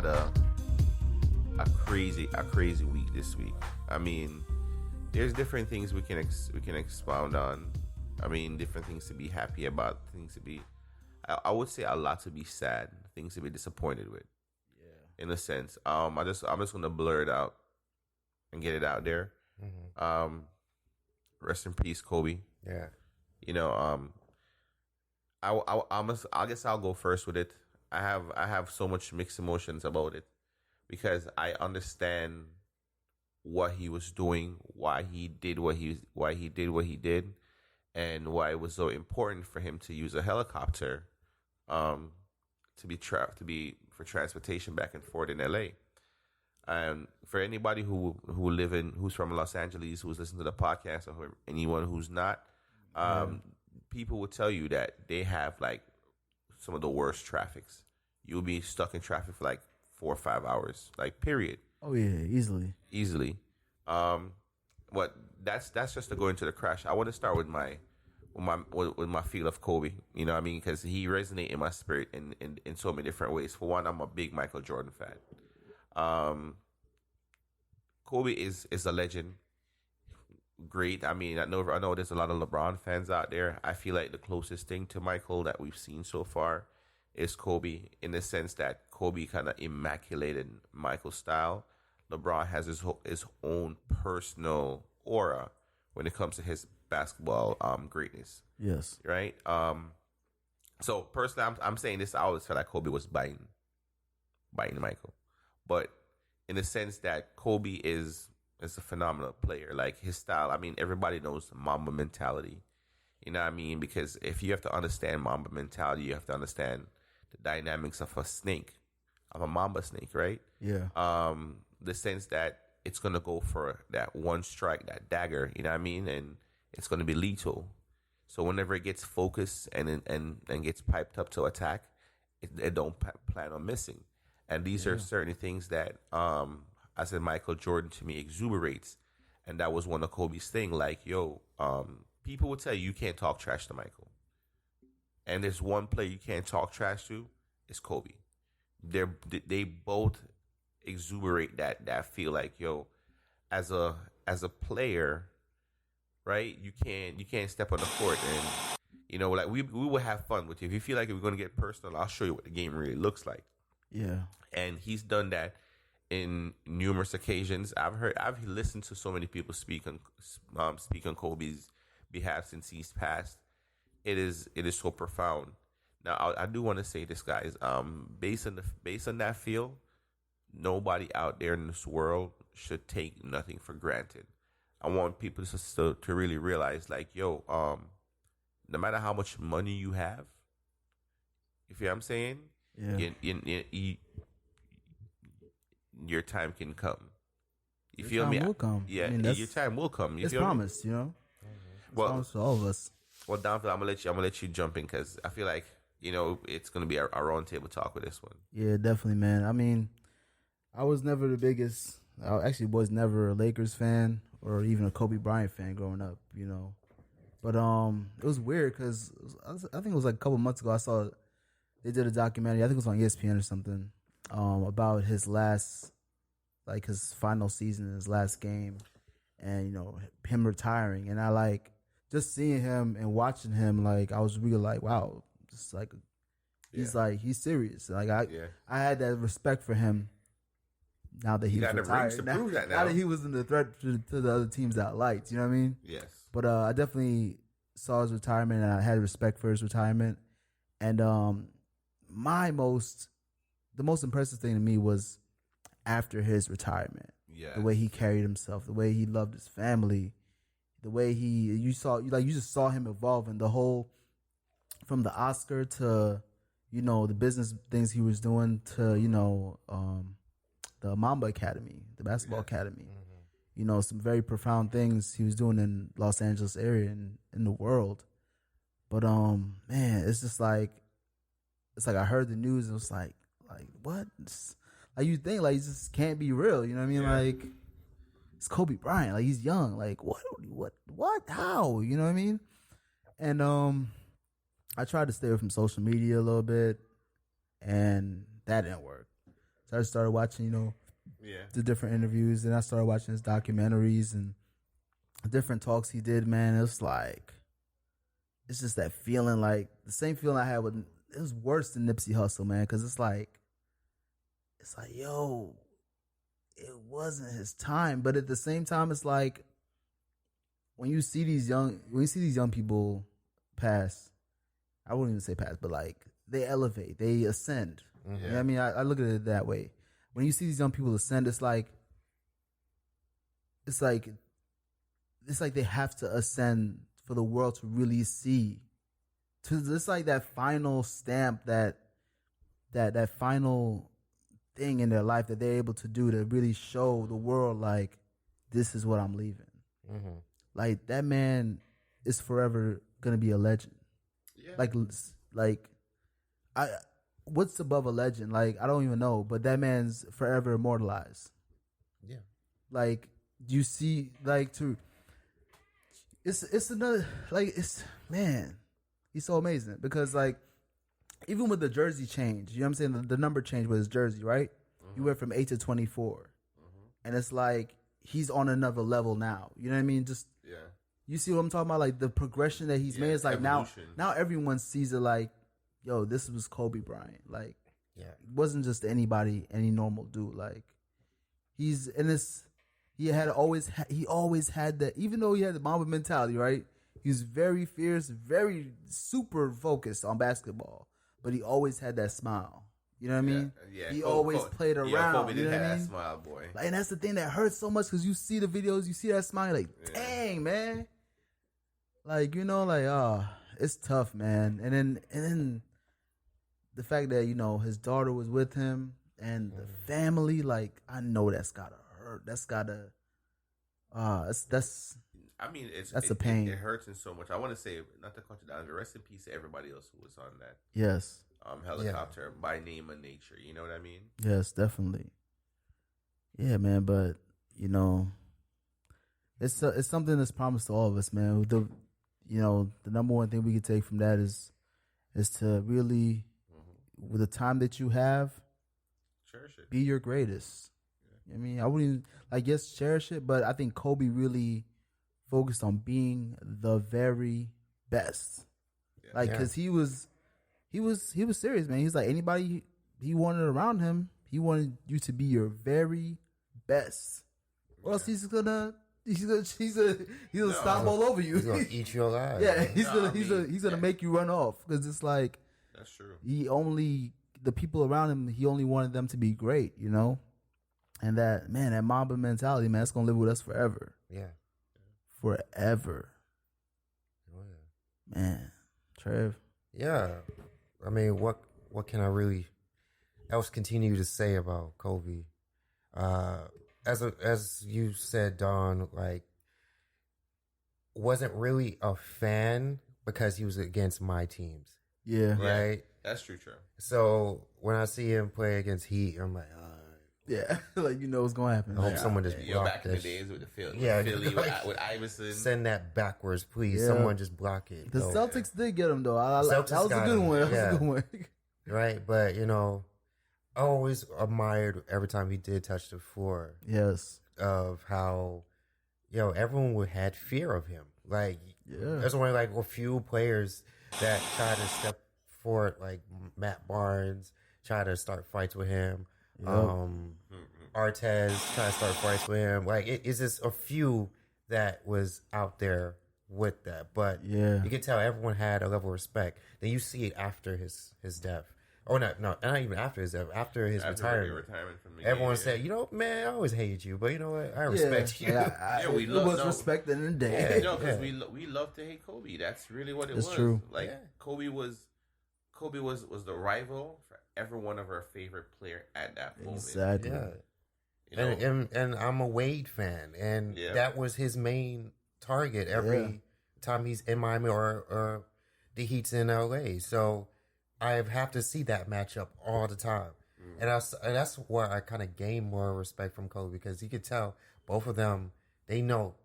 had a crazy week this week. I mean, there's different things we can expound on. I mean, different things to be happy about, things to be, I would say a lot to be sad, things to be disappointed with. Yeah. In a sense, I'm just gonna blur it out and get it out there. Mm-hmm. Rest in peace, Kobe. Yeah. You know, I guess I'll go first with it. I have so much mixed emotions about it because I understand what he was doing, why he did what he did, and why it was so important for him to use a helicopter, to be for transportation back and forth in LA. And for anybody who's from Los Angeles, who's listening to the podcast, or anyone who's not, people will tell you that they have like some of the worst traffics. You'll be stuck in traffic for like 4 or 5 hours, like period. Oh yeah, Easily. But that's just to go into the crash. I want to start with my feel of Kobe. You know what I mean? Because he resonated in my spirit in so many different ways. For one, I'm a big Michael Jordan fan. Kobe is a legend. Great. I mean, I know there's a lot of LeBron fans out there. I feel like the closest thing to Michael that we've seen so far is Kobe, in the sense that Kobe kind of immaculated Michael's style. LeBron has his own personal aura when it comes to his basketball greatness. Yes. Right. So personally, I'm saying this. I always felt like Kobe was biting Michael, but in the sense that Kobe is a phenomenal player. Like his style. I mean, everybody knows the Mamba Mentality. You know what I mean? Because if you have to understand Mamba Mentality, you have to understand the dynamics of a snake, of a Mamba snake, right? Yeah. The sense that it's going to go for that one strike, that dagger, you know what I mean? And it's going to be lethal. So whenever it gets focused and gets piped up to attack, it don't plan on missing. And these are certain things that, I said, Michael Jordan to me exuberates. And that was one of Kobe's thing. Like, people will tell you can't talk trash to Michael. And there's one player you can't talk trash to, it's Kobe. They both exuberate that feel like, as a player, right? You can't step on the court and like we will have fun with you. If you feel like we're gonna get personal, I'll show you what the game really looks like. Yeah. And he's done that in numerous occasions. I've listened to so many people speak on Kobe's behalf since he's passed. It is so profound. Now I do want to say this, guys. Based on that feel, nobody out there in this world should take nothing for granted. I want people to really realize, like, no matter how much money you have, if you know what I'm saying, your time can come. You feel me? Will come. Yeah, your time will come. It's promised, Well, promised to all of us. Well, Donfield, I'm gonna let you jump in because I feel like it's gonna be our own table talk with this one. Yeah, definitely, man. I mean, I was never the biggest. I actually was never a Lakers fan or even a Kobe Bryant fan growing up, But it was weird because I think it was like a couple months ago I saw they did a documentary. I think it was on ESPN or something about his his final season, his last game, and him retiring. And I just seeing him and watching him. Like I was really like, wow, just like he's serious. Like I had that respect for him. Now that he's retired, now that he was in the threat to the other teams that I liked, you know what I mean? Yes. But I definitely saw his retirement, and I had respect for his retirement. And the most impressive thing to me was after his retirement, the way he carried himself, the way he loved his family, the way you just saw him evolving. The whole from the Oscar to the business things he was doing to the Mamba Academy, the basketball academy. Mm-hmm. Some very profound things he was doing in Los Angeles area and in the world. But man, it's just like I heard the news and it was like what? You think it just can't be real, you know what I mean? Yeah. Like it's Kobe Bryant, like he's young, like what, how, you know what I mean? And I tried to stay away from social media a little bit, and that didn't work. So I started watching, Yeah. the different interviews, and I started watching his documentaries and different talks he did. Man, it was like, it's just that feeling, like the same feeling I had with. It was worse than Nipsey Hussle, man, because it's like, yo, it wasn't his time, but at the same time, it's like when you see these young people pass, I wouldn't even say pass, but like they elevate, they ascend. Mm-hmm. You know what I mean? I look at it that way. When you see these young people ascend, it's like they have to ascend for the world to really see. It's like that final stamp, that final thing in their life that they're able to do to really show the world, like, this is what I'm leaving. Mm-hmm. Like, that man is forever gonna be a legend. Yeah. Like, what's above a legend? Like, I don't even know, but that man's forever immortalized. Yeah. Like, you see, like, it's another, like, man, he's so amazing, because like, even with the jersey change, you know what I'm saying, the number change with his jersey, right? Mm-hmm. He went from 8 to 24, and it's like he's on another level now. You know what I mean? Just, Yeah. you see what I'm talking about? Like, the progression that he's made is like, evolution. now everyone sees it like, yo, this was Kobe Bryant. Like, Yeah. it wasn't just any normal dude. Like, he's in this. He always had that. Even though he had the Mamba mentality, right? He was very fierce, very super focused on basketball, but he always had that smile. You know what I mean? Yeah. He always played around. Yeah, Kobe you know did what I have mean? that smile, boy. Like, and that's the thing that hurts so much, because you see the videos, you see that smile, you're like, dang, man. Like, it's tough, man. And then the fact that, his daughter was with him and the family, like, I know that's gotta hurt. That's gotta, that's I mean, a pain. It hurts in so much. I want to say, not to cut you down, but rest in peace to everybody else who was on that yes. Helicopter by name of nature. You know what I mean? Yes, definitely. Yeah, man, but it's something that's promised to all of us, man. The number one thing we can take from that is to really, with the time that you have, Cherish it. be your greatest. I mean, I wouldn't yes, cherish it, but I think Kobe really focused on being the very best. Yeah. Because he was serious, man. He's like, anybody he wanted around him, he wanted you to be your very best, or else he's gonna stomp all over you. He's gonna eat your alive. Yeah, he's gonna make you run off, because it's like, that's true. The people around him, he only wanted them to be great, and that Mamba mentality, man, it's gonna live with us forever. Yeah. Forever. Oh, yeah. Man, Trev. Yeah. I mean, what can I really else continue to say about Kobe? As you said, Don, like, wasn't really a fan because he was against my teams. Yeah. Right? That's true. So when I see him play against Heat, I'm like, yeah, like, what's gonna happen. I hope someone just block back in the this. days with the Philly, with Iverson. Send that backwards, please. Yeah. Someone just block it. The Celtics did get him, though. That was a got good him. one. Yeah. That was a good one. Right, but I always admired every time he did touch the floor. Yes. Of how, everyone had fear of him. Like, there's only like a few players that try to step forward, like Matt Barnes, try to start fights with him. Artez try to start fights with him. Like, it's just a few that was out there with that. But you can tell everyone had a level of respect. Then you see it after his death. Or not even after his death. After his retirement from the everyone game, said, man, I always hated you, but you know what? I respect you. We was respected in the day. Because we love to hate Kobe. That's really what it was. It's true. Like, Kobe was the rival for every one of our favorite player at that moment. Exactly. Yeah. And I'm a Wade fan, and that was his main target every time he's in Miami or the Heat's in LA. So I have to see that matchup all the time. And that's where I kind of gain more respect from Kobe, because you could tell both of them, they know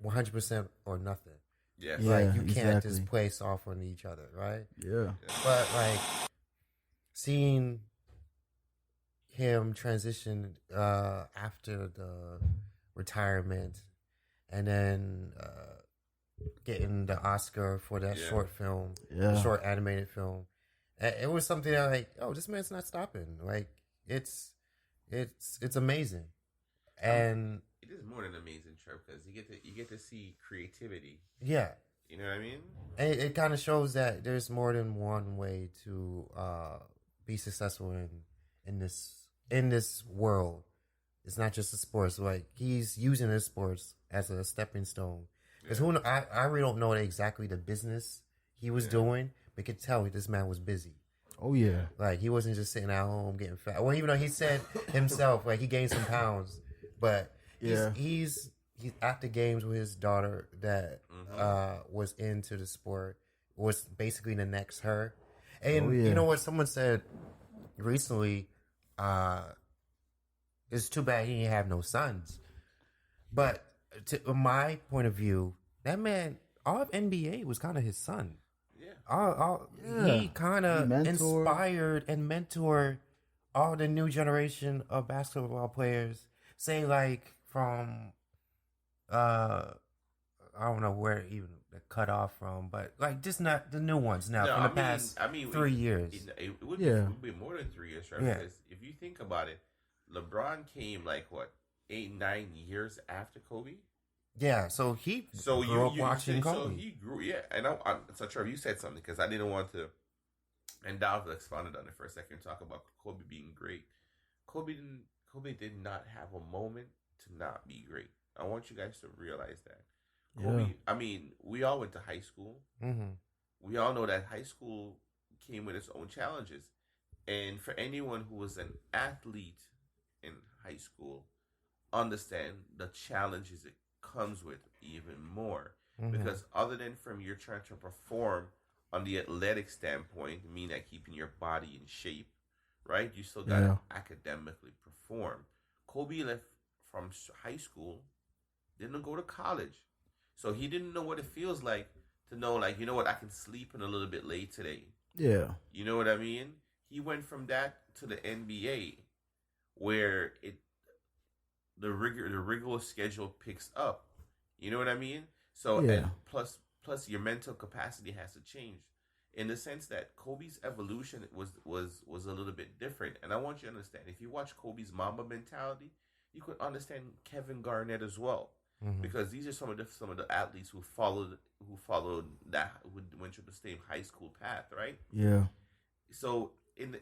100% or nothing. Yeah. Like, you can't just play soft on each other, right? Yeah. But, like, seeing him transition after the retirement, and then getting the Oscar for that short film, short animated film. It was something that like, oh, this man's not stopping. Like it's amazing, and it is more than amazing, Trev, because you get to see creativity. Yeah, you know what I mean. And it kind of shows that there's more than one way to be successful in this world. It's not just the sports. Like he's using his sports as a stepping stone. Because I really don't know exactly the business he was doing, but you could tell this man was busy. Oh yeah, like he wasn't just sitting at home getting fat. Well, even though he said himself like he gained some pounds, but he's at the games with his daughter that was into the sport, was basically the next her. And you know what? Someone said recently, it's too bad he didn't have no sons. But from my point of view, that man, all of NBA was kind of his son. He kind of inspired and mentored all the new generation of basketball players. Say like from, I don't know where even the cut off from, but like just not the new ones now from the past 3 years. It would be more than 3 years, right? Yeah. Because if you think about it, LeBron came like what 8-9 years after Kobe. Yeah, so he grew up watching Kobe. So he grew, and I'm so Trevor, you said something because I didn't want to, and Dave expounded on it for a second. Talk about Kobe being great. Kobe did not have a moment to not be great. I want you guys to realize that. Kobe, I mean, we all went to high school. Mm-hmm. We all know that high school came with its own challenges, and for anyone who was an athlete in high school, understand the challenges it comes with even more, because other than from you're trying to perform on the athletic standpoint, meaning that keeping your body in shape, right? You still got to academically perform. Kobe left from high school, didn't go to college, so he didn't know what it feels like to know, like, you know what, I can sleep in a little bit late today. Yeah, you know what I mean. He went from that to the NBA, where the rigorous schedule picks up. You know what I mean? So and plus your mental capacity has to change, in the sense that Kobe's evolution was a little bit different. And I want you to understand, if you watch Kobe's Mamba Mentality, you could understand Kevin Garnett as well, because these are some of the athletes who followed that, who went through the same high school path, right? Yeah. So in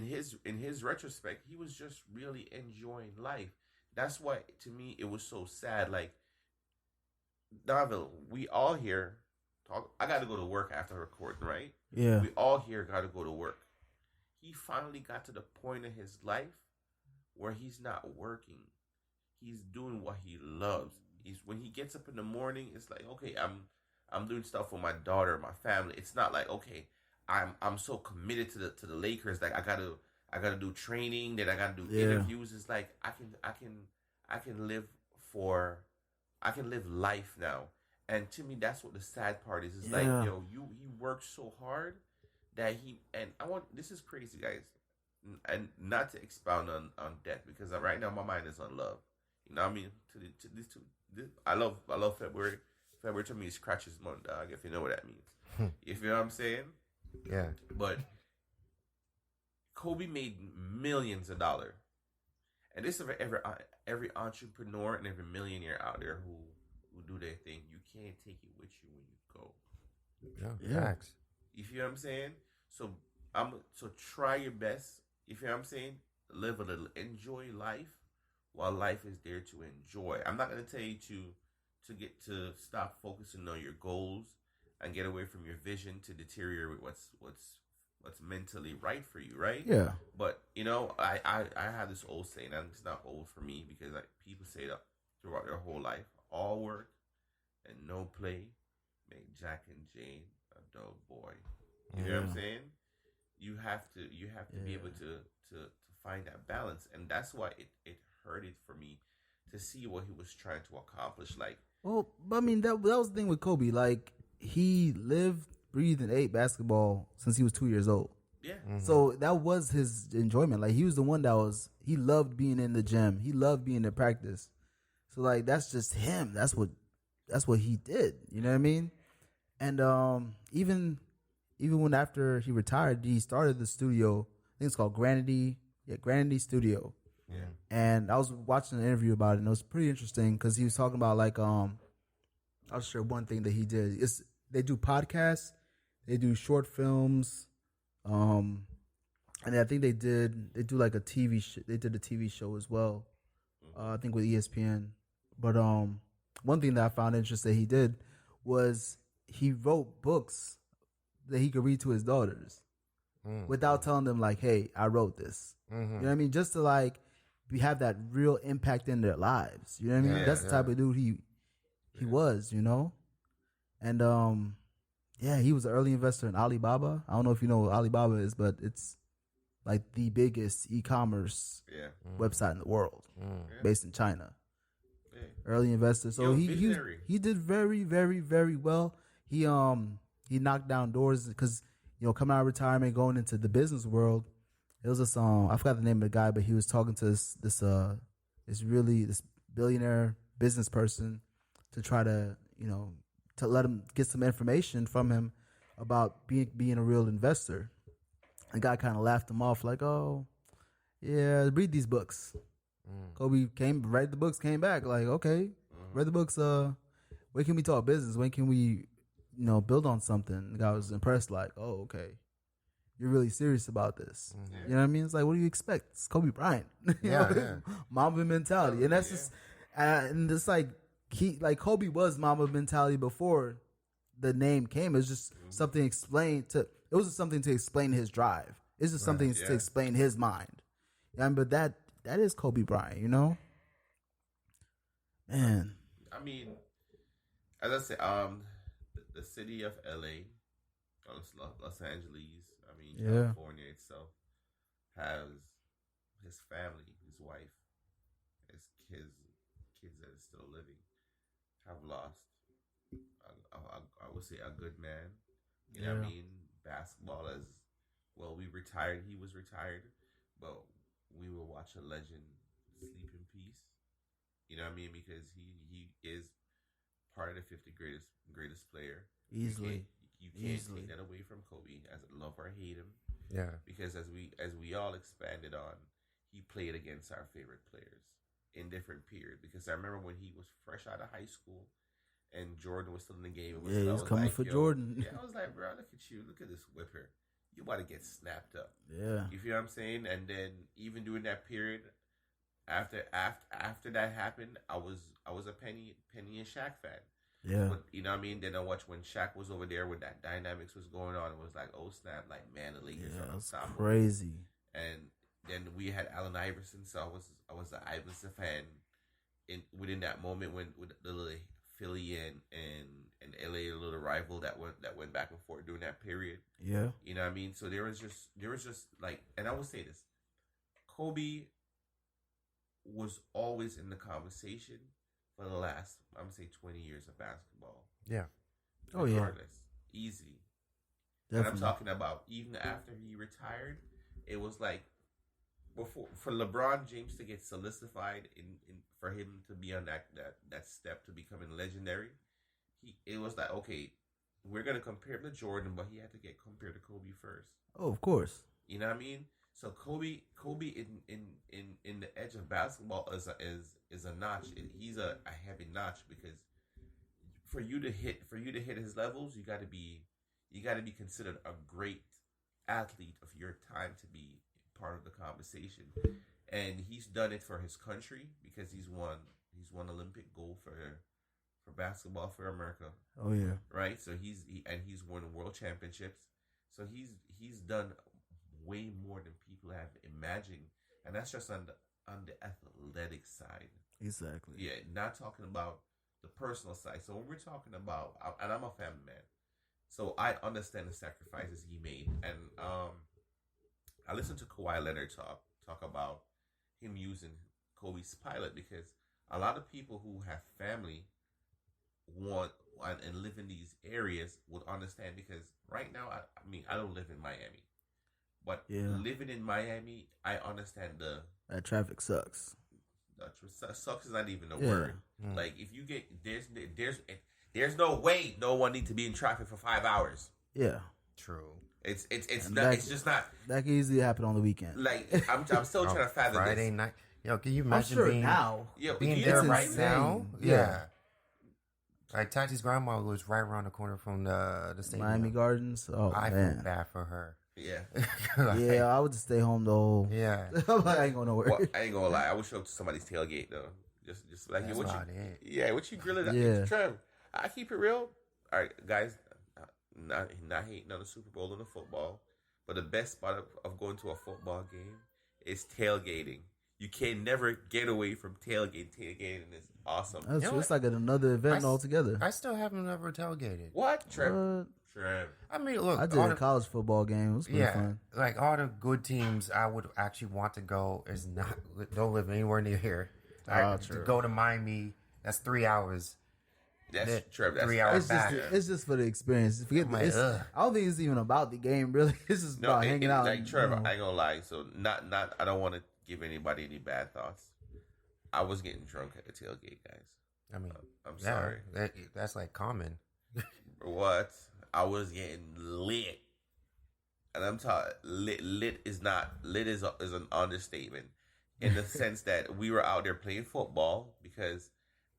his retrospect, he was just really enjoying life. That's why, to me, it was so sad. Like, Davil, we all here talk. I got to go to work after recording, right? Yeah. We all here got to go to work. He finally got to the point in his life where he's not working. He's doing what he loves. When he gets up in the morning, it's like, okay, I'm doing stuff for my daughter, my family. It's not like, okay, I'm so committed to the Lakers, like I gotta do training, then I gotta do interviews. It's like I can live life now. And to me, that's what the sad part is. It's like, yo, he worked so hard that this is crazy, guys. And not to expound on death, because right now my mind is on love. You know what I mean? I love February. February to me is Scratches Month, dog, if you know what that means. If you know what I'm saying? Yeah. But Kobe made millions of dollars. And this is for every entrepreneur and every millionaire out there who do their thing. You can't take it with you when you go. Yeah. Facts. You feel what I'm saying? So try your best. You feel what I'm saying? Live a little. Enjoy life while life is there to enjoy. I'm not gonna tell you to stop focusing on your goals and get away from your vision to deteriorate what's mentally right for you, right? Yeah. But you know, I have this old saying, and it's not old for me, because like people say that throughout their whole life: all work and no play make Jack and Jane a dull boy. You know what I'm saying? You have to be able to find that balance, and that's why it hurted for me to see what he was trying to accomplish. Like, well, I mean, that was the thing with Kobe. Like, he lived, breathed, and ate basketball since he was 2 years old. Yeah. So that was his enjoyment. Like he was the one he loved being in the gym. He loved being in practice. So like that's just him. That's what he did. You know what I mean? And even when after he retired, he started the studio. I think it's called Granity. Yeah, Granity Studio. Yeah. And I was watching an interview about it, and it was pretty interesting because he was talking about like I'll share one thing that he did. They do podcasts, they do short films, and I think they do like a TV they did a TV show as well. I think with ESPN. But one thing that I found interesting he did was he wrote books that he could read to his daughters without telling them like, "Hey, I wrote this." You know what I mean? Just to like have that real impact in their lives. You know what I mean? Yeah, That's the type of dude he was. You know, and yeah, he was an early investor in Alibaba. I don't know if you know what Alibaba is, but it's like the biggest e-commerce website in the world, based in China. Yeah. Early investor, so he did very, very, very well. He knocked down doors because coming out of retirement, going into the business world. It was a song. I forgot the name of the guy, but he was talking to this billionaire business person to try to to let him get some information from him about being a real investor. The guy kind of laughed him off, like, "Oh, yeah, read these books." Kobe read the books, came back, like, "Okay, read the books. When can we talk business? When can we, build on something?" The guy was impressed, like, "Oh, okay, you're really serious about this." You know what I mean? It's like, what do you expect? It's Kobe Bryant. Mamba mentality, and that's just, and it's like Kobe was Mamba mentality before the name came. It was just something explained to. It was just something to explain his drive. It's just something to explain his mind. But that is Kobe Bryant, man. I mean, as I said, the city of LA, Los Angeles, California itself has his family, his wife, his kids that are still living, have lost. I would say a good man. You know what I mean? Basketball as well. We retired. He was retired, but we will watch a legend sleep in peace. You know what I mean? Because he is part of the 50 greatest player. Easily. You can't take that away from Kobe. As I love or hate him. Yeah. Because as we all expanded on, he played against our favorite players in different periods. Because I remember when he was fresh out of high school and Jordan was still in the game. He was coming for Jordan. Yeah, I was like, bro, look at you. Look at this whipper. You about to get snapped up. Yeah. You feel what I'm saying? And then even during that period, after that happened, I was a Penny and Shaq fan. Yeah. But, you know what I mean? Then I watched when Shaq was over there when that dynamics was going on. It was like, oh snap, like man, the Lakers are unstoppable. Crazy. And then we had Allen Iverson, so I was an Iverson fan within that moment when with the little Philly and LA little rival that went back and forth during that period. Yeah. You know what I mean? So there was just like, and I will say this, Kobe was always in the conversation for the last, I'm gonna say 20 years of basketball. Yeah. Oh yeah. Easy. Definitely. And I'm talking about even after he retired, it was like before for LeBron James to get solidified in for him to be on that step to becoming legendary. It was like, okay, we're gonna compare him to Jordan, but he had to get compared to Kobe first. Oh, of course. You know what I mean? So Kobe in the edge of basketball is a notch. He's a heavy notch because for you to hit his levels, you got to be considered a great athlete of your time to be part of the conversation. And he's done it for his country because he's won Olympic gold for basketball for America. Oh yeah. Right? So he's won world championships. So he's done way more than people have imagined, and that's just on the athletic side. Exactly. Yeah, not talking about the personal side. So when we're talking about, and I'm a family man, so I understand the sacrifices he made, and I listened to Kawhi Leonard talk about him using Kobe's pilot because a lot of people who have family want and live in these areas would understand because right now, I mean, I don't live in Miami. But living in Miami, I understand that traffic sucks. Sucks is not even a word. Like if you get there's no way no one needs to be in traffic for 5 hours. Yeah, true. It's not. It's just not. That can easily happen on the weekend. Like I'm still trying to fathom Friday this. night. Yo, can you imagine being there right now? Yeah. Like Tati's grandma was right around the corner from the stadium. Miami Gardens. Oh, I man. feel bad for her. Yeah. Yeah, I would just stay home though. Yeah. I'm like, I ain't going nowhere. Well, I ain't gonna lie. I would show up to somebody's tailgate though. Just like That's what you grilling? Yeah. Trev, I keep it real. All right, guys. Not hating on the Super Bowl and the football, but the best spot of going to a football game is tailgating. You can never get away from tailgating. Tailgating is awesome. That's just like another event altogether. I still haven't ever tailgated. What, Trev? Trev. I mean, look, I did a college football game. It was pretty fun. Like all the good teams I would actually want to go don't live anywhere near here. To go to Miami, that's 3 hours. That's Trev. That's 3 hours back. It's just for the experience. Forget I don't think it's even about the game, really. It's just about hanging out. Like Trevor, I ain't gonna lie. So not. I don't want to give anybody any bad thoughts. I was getting drunk at the tailgate, guys. I mean, I'm sorry. That's like common. What? I was getting lit, and I'm talking lit. Lit is an understatement in the sense that we were out there playing football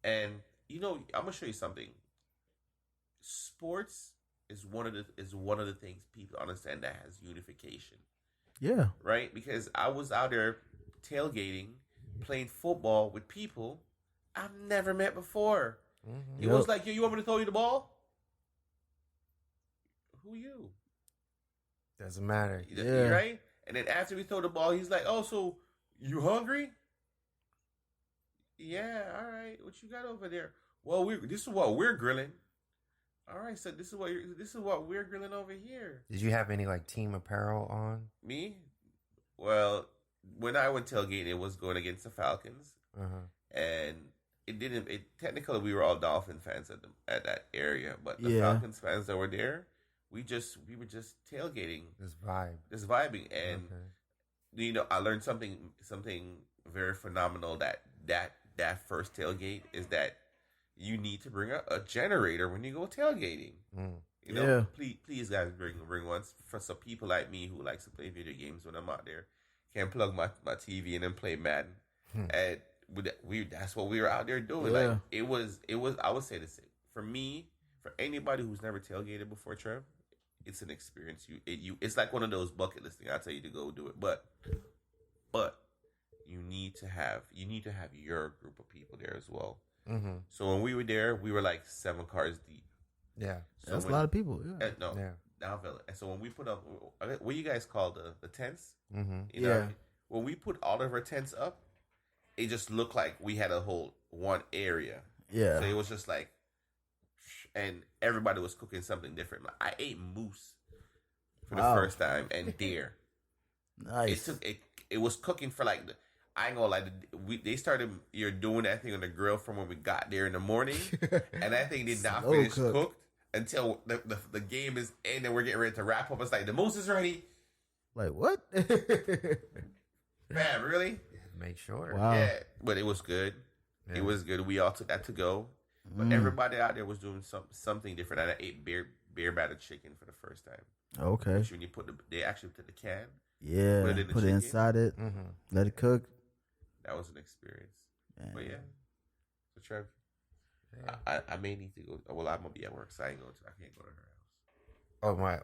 and. You know, I'm gonna show you something. Sports is one of the things people understand that has unification. Yeah. Right? Because I was out there tailgating, playing football with people I've never met before. Mm-hmm. It was like, yo, you want me to throw you the ball? Who you? Doesn't matter. Yeah. Right? And then after we throw the ball, he's like, oh, so you hungry? Yeah, all right. What you got over there? Well, this is what we're grilling. All right, so this is what we're grilling over here. Did you have any like team apparel on? Me? Well, when I went tailgating, it was going against the Falcons, and it didn't. Technically, we were all Dolphin fans at that area, but the Falcons fans that were there, we were just tailgating, just vibing, and you know, I learned something very phenomenal that first tailgate is that you need to bring a generator when you go tailgating. You know, please guys bring one for some people like me who likes to play video games when I'm out there. Can't plug my TV and then play Madden. And that's what we were out there doing. Like it was I would say this for me, for anybody who's never tailgated before, Trev, it's an experience. It's like one of those bucket list things. I'll tell you to go do it. But you need to have your group of people there as well. Mm-hmm. So when we were there, we were like 7 cars deep. Yeah, so that's a lot of people. Downville. And so when we put up, what you guys call the tents? Mm-hmm. You know, when we put all of our tents up, it just looked like we had a whole one area. Yeah. So it was just like, and everybody was cooking something different. Like, I ate moose for the first time and deer. Nice. It was cooking for like I ain't gonna lie. They started doing that thing on the grill from when we got there in the morning, and that thing did not finish cooked until the game is in and we're getting ready to wrap up. It's like the moose is ready. Like what? Man, really? Make sure. Wow. Yeah, but it was good. Yeah. It was good. We all took that to go, but everybody out there was doing something different. And I ate beer battered chicken for the first time. Okay. Which when you they actually put the can. Yeah. Put it inside it. Mm-hmm. Let it cook. That was an experience. Man. But yeah. So Trev, I may need to go. Well, I'm gonna be at work, so I can't go to her house. Oh my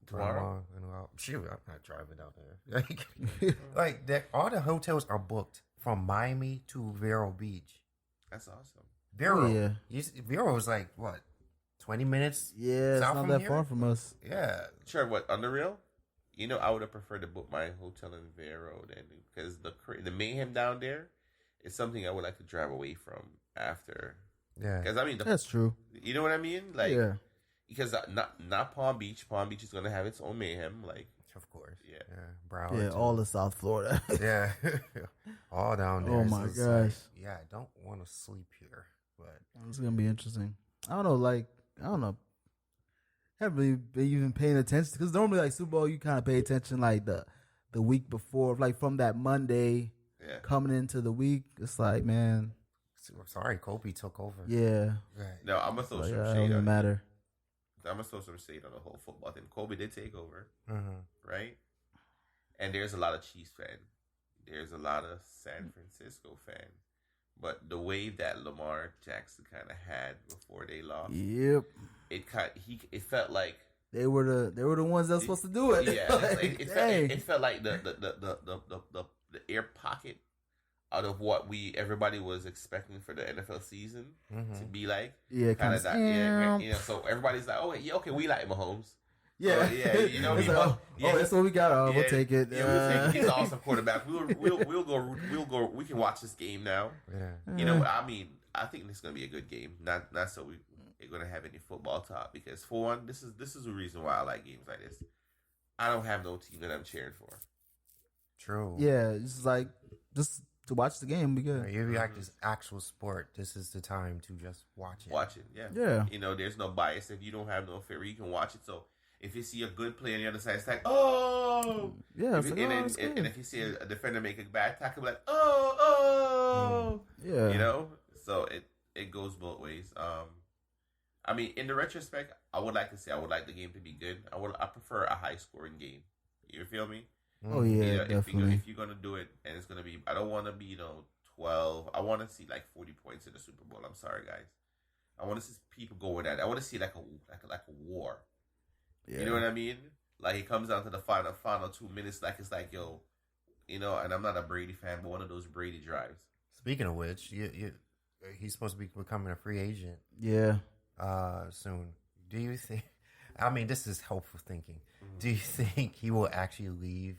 tomorrow. Shoot, I'm not driving down there. Like all the hotels are booked from Miami to Vero Beach. That's awesome. Vero, Vero is like what, 20 minutes? Yeah, it's not that far from us. Yeah. Trev, what on the real? You know, I would have preferred to book my hotel in Vero then, because the mayhem down there is something I would like to drive away from after. Yeah, because I mean that's true. You know what I mean? Like, because not Palm Beach. Palm Beach is gonna have its own mayhem. Like, of course. Yeah, all of South Florida. Yeah, all down there. Oh my gosh. Like, I don't want to sleep here, but it's gonna be interesting. I don't know. haven't really been even paying attention because normally like Super Bowl you kind of pay attention like the week before, like from that Monday coming into the week. It's like, man, sorry, Kobe took over. Yeah. Right. No, I'm gonna throw some It shade. doesn't matter. I'm gonna throw some shade on the whole football thing. Kobe did take over, right? And there's a lot of Chiefs fan. There's a lot of San Francisco fan. But the wave that Lamar Jackson kind of had before they lost, it felt like they were the ones that were supposed to do it. Yeah, it felt like the air pocket out of what everybody was expecting for the NFL season to be like. Yeah, kind of that. So everybody's like, oh yeah, okay, we like Mahomes. Yeah, that's what we got. We'll take it. Yeah, we'll take it. He's an awesome quarterback. We'll go. We can watch this game now. Yeah. You know what I mean? I think this is gonna be a good game. Not so we're gonna have any football talk because for one, this is the reason why I like games like this. I don't have no team that I'm cheering for. True. Yeah, it's like just to watch the game because if you like this actual sport, this is the time to just watch it. Watch it. Yeah. You know, there's no bias. If you don't have no fear, you can watch it. So. If you see a good play on the other side, it's like, oh! Yeah, and if you see a defender make a bad tackle, like, oh! Yeah. You know? So it goes both ways. I mean, in the retrospect, I would like the game to be good. I prefer a high-scoring game. You feel me? Oh, yeah, definitely. If you're going to do it, and it's going to be, I don't want to be, 12. I want to see, 40 points in the Super Bowl. I'm sorry, guys. I want to see people go with that. I want to see, like a war. Yeah. You know what I mean? Like it comes down to the final 2 minutes. Like it's like, yo, and I'm not a Brady fan, but one of those Brady drives. Speaking of which, he's supposed to be becoming a free agent. Yeah. Soon. Do you think? I mean, this is hopeful thinking. Mm-hmm. Do you think he will actually leave?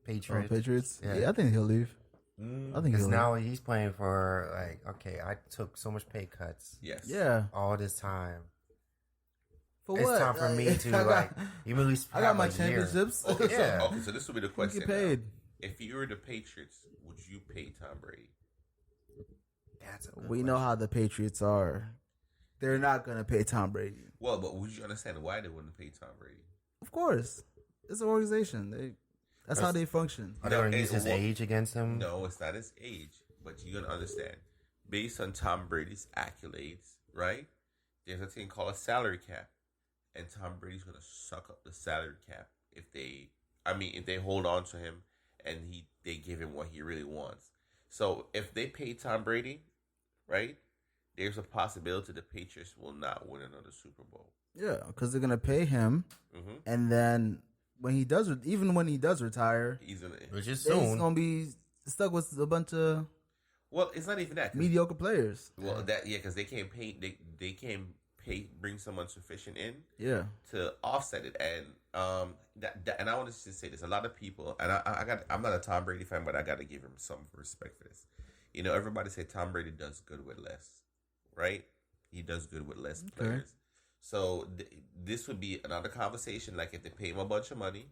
Patriots. Patriots. Yeah, I think he'll leave. I think because now he's playing for okay, I took so much pay cuts. Yes. Yeah. All this time. For it's what? time for me to even at least I got my championships. Okay, so this will be the question. Get paid. If you were the Patriots, would you pay Tom Brady? That's a good we know how the Patriots are. They're not gonna pay Tom Brady. Well, but would you understand why they wouldn't pay Tom Brady? Of course, it's an organization. That's how they function. Are they gonna use his age against him? No, it's not his age, but you're gonna understand. Based on Tom Brady's accolades, right? There's a thing called a salary cap. And Tom Brady's gonna suck up the salary cap if they hold on to him and they give him what he really wants. So if they pay Tom Brady, right, there's a possibility the Patriots will not win another Super Bowl. Yeah, because they're gonna pay him, and then when he does retire, he's gonna be stuck with a bunch of it's not even that mediocre players. Well, because they can't pay. They can't bring someone sufficient in to offset it, and and I want to just say this: a lot of people, and I'm not a Tom Brady fan, but I got to give him some respect for this. Everybody say Tom Brady does good with less, right? He does good with less players. So this would be another conversation. Like if they pay him a bunch of money,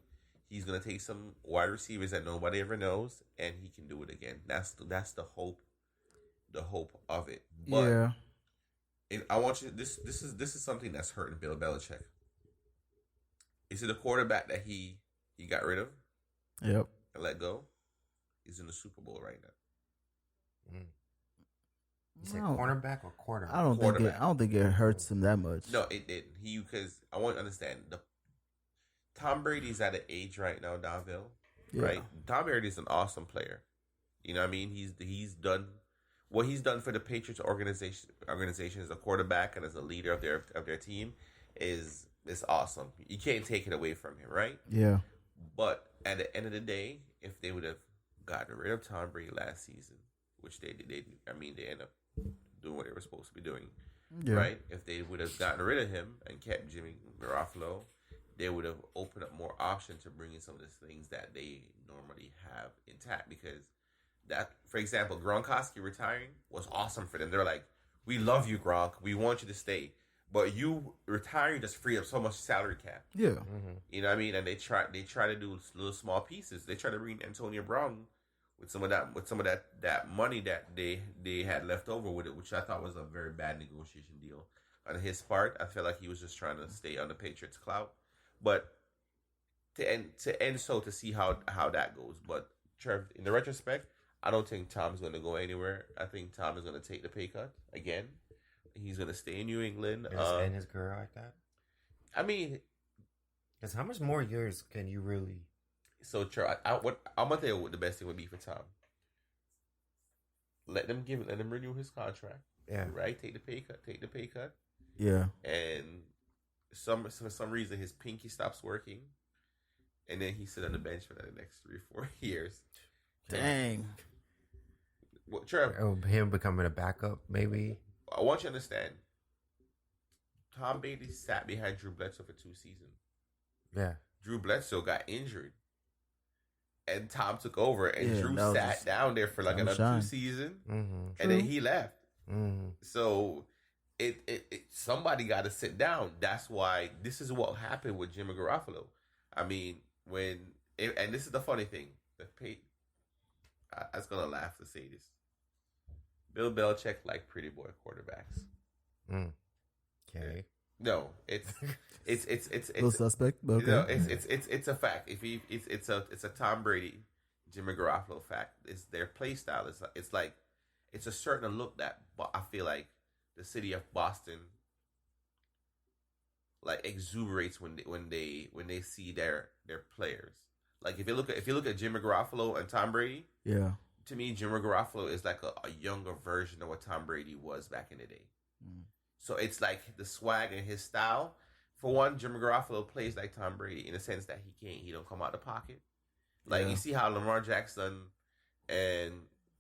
he's gonna take some wide receivers that nobody ever knows, and he can do it again. That's the hope of it. But and I want you. This is something that's hurting Bill Belichick. Is it a quarterback that he got rid of? Yep. And let go? He's in the Super Bowl right now. You said cornerback or quarter? I don't think it hurts him that much. No, it did. Because I want to understand Tom Brady's at an age right now, Donville. Yeah. Right? Tom Brady is an awesome player. You know what I mean? He's done what he's done for the Patriots organization as a quarterback and as a leader of their team is awesome. You can't take it away from him, right? Yeah. But at the end of the day, if they would have gotten rid of Tom Brady last season, which they did, they ended up doing what they were supposed to be doing, right? If they would have gotten rid of him and kept Jimmy Garoppolo, they would have opened up more options to bring in some of the things that they normally have intact because that, for example, Gronkowski retiring was awesome for them. They're like, we love you, Gronk. We want you to stay. But you retiring just free up so much salary cap. Yeah. Mm-hmm. You know what I mean? And they try to do little small pieces. They try to bring Antonio Brown with some of that money that they had left over with it, which I thought was a very bad negotiation deal. on his part. I feel like he was just trying to stay on the Patriots' clout. But to see how that goes. But Trev, in the retrospect, I don't think Tom's going to go anywhere. I think Tom is going to take the pay cut again. He's going to stay in New England. End his career like that. I mean, because how much more years can you really? So Trev, I'm gonna tell you what the best thing would be for Tom. Let them renew his contract. Yeah. Right. Take the pay cut. Yeah. And for some reason his pinky stops working, and then he sit on the bench for the next 3 or 4 years. Dang. Well, Trevor, him becoming a backup, maybe. I want you to understand. Tom Brady sat behind Drew Bledsoe for 2 seasons. Yeah. Drew Bledsoe got injured, and Tom took over, and Drew sat down there for like another 2 seasons, and then he left. Mm-hmm. So it somebody got to sit down. That's why this is what happened with Jimmy Garoppolo. I mean, and this is the funny thing. I was gonna laugh to say this. Bill Belichick liked pretty boy quarterbacks. Okay. No, it's little suspect. Okay. No, it's a fact. It's a Tom Brady, Jimmy Garoppolo fact. It's their play style. It's like it's a certain look that I feel like the city of Boston like exuberates when they see their players. Like if you look at Jimmy Garoppolo and Tom Brady, yeah. To me, Jimmy Garoppolo is like a younger version of what Tom Brady was back in the day. So it's like the swag and his style. For one, Jimmy Garoppolo plays like Tom Brady in the sense that he don't come out the pocket. Like you see how Lamar Jackson and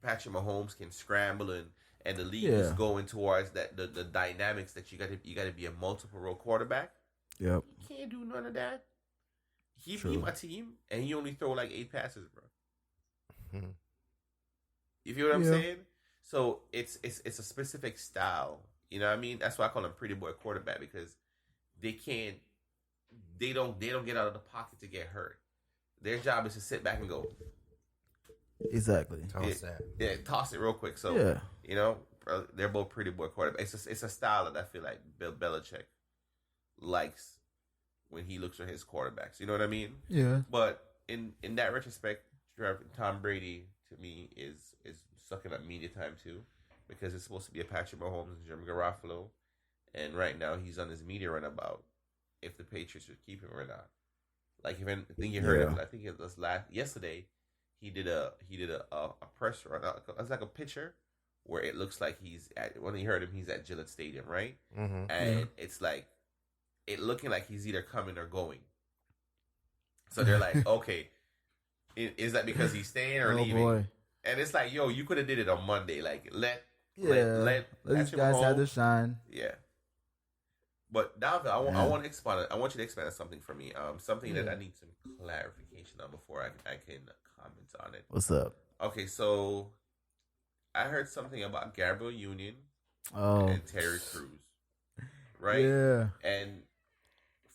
Patrick Mahomes can scramble and the league is going towards that the dynamics that you got to be a multiple role quarterback. Yep. You can't do none of that. He beat my team and he only throw like 8 passes, bro. You feel what I'm saying? So it's a specific style. You know what I mean? That's why I call them pretty boy quarterback, because they don't get out of the pocket to get hurt. Their job is to sit back and go. Exactly. Toss that. Yeah, toss it real quick. So you know, they're both pretty boy quarterbacks. It's a style that I feel like Bill Belichick likes when he looks at his quarterbacks. You know what I mean? Yeah. But in that retrospect, Tom Brady to me is sucking up media time too, because it's supposed to be a Patrick Mahomes and Jimmy Garoppolo, and right now he's on his media run about if the Patriots should keep him or not. Like I think you heard him. I think it was yesterday. He did a press run. It's like a picture where it looks like when you heard him, he's at Gillette Stadium, right? Mm-hmm. And it's like it looking like he's either coming or going. So they're like, okay, is that because he's staying or leaving? Boy. And it's like, yo, you could have did it on Monday. Like, let these guys have their shine. Yeah. But David, I want to expand. I want you to expand on something for me. Something that I need some clarification on before I can comment on it. What's up? Okay, so I heard something about Gabrielle Union and Terry Crews, right? Yeah. And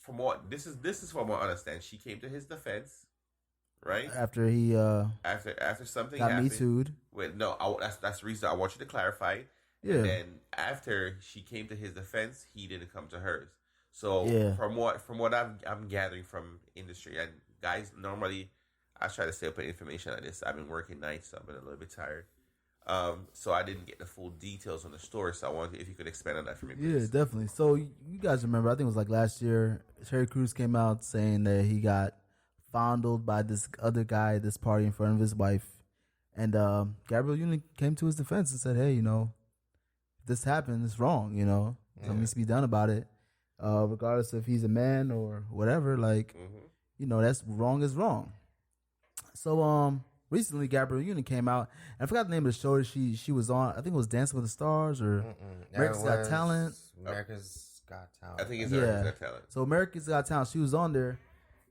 from what this is from what I understand, she came to his defense. Right after he after something got happened. Me Too'd. Wait, no, that's the reason I want you to clarify. Yeah. And then after she came to his defense, he didn't come to hers. So from what I'm gathering from industry, and guys, normally I try to stay up with information on this. I've been working nights, so I've been a little bit tired. So I didn't get the full details on the story. So I wanted if you could expand on that for me, please. Yeah, definitely. So you guys remember? I think it was like last year. Terry Crews came out saying that he got fondled by this other guy at this party in front of his wife, and Gabrielle Union came to his defense and said, "Hey, you know, if this happened, it's wrong. You know, something needs to be done about it, regardless if he's a man or whatever. Like, you know, that's wrong is wrong." So recently, Gabrielle Union came out, and I forgot the name of the show that she was on. I think it was Dancing with the Stars or America's Got Talent. America's Got Talent. I think it's America's Got Talent. So America's Got Talent. She was on there.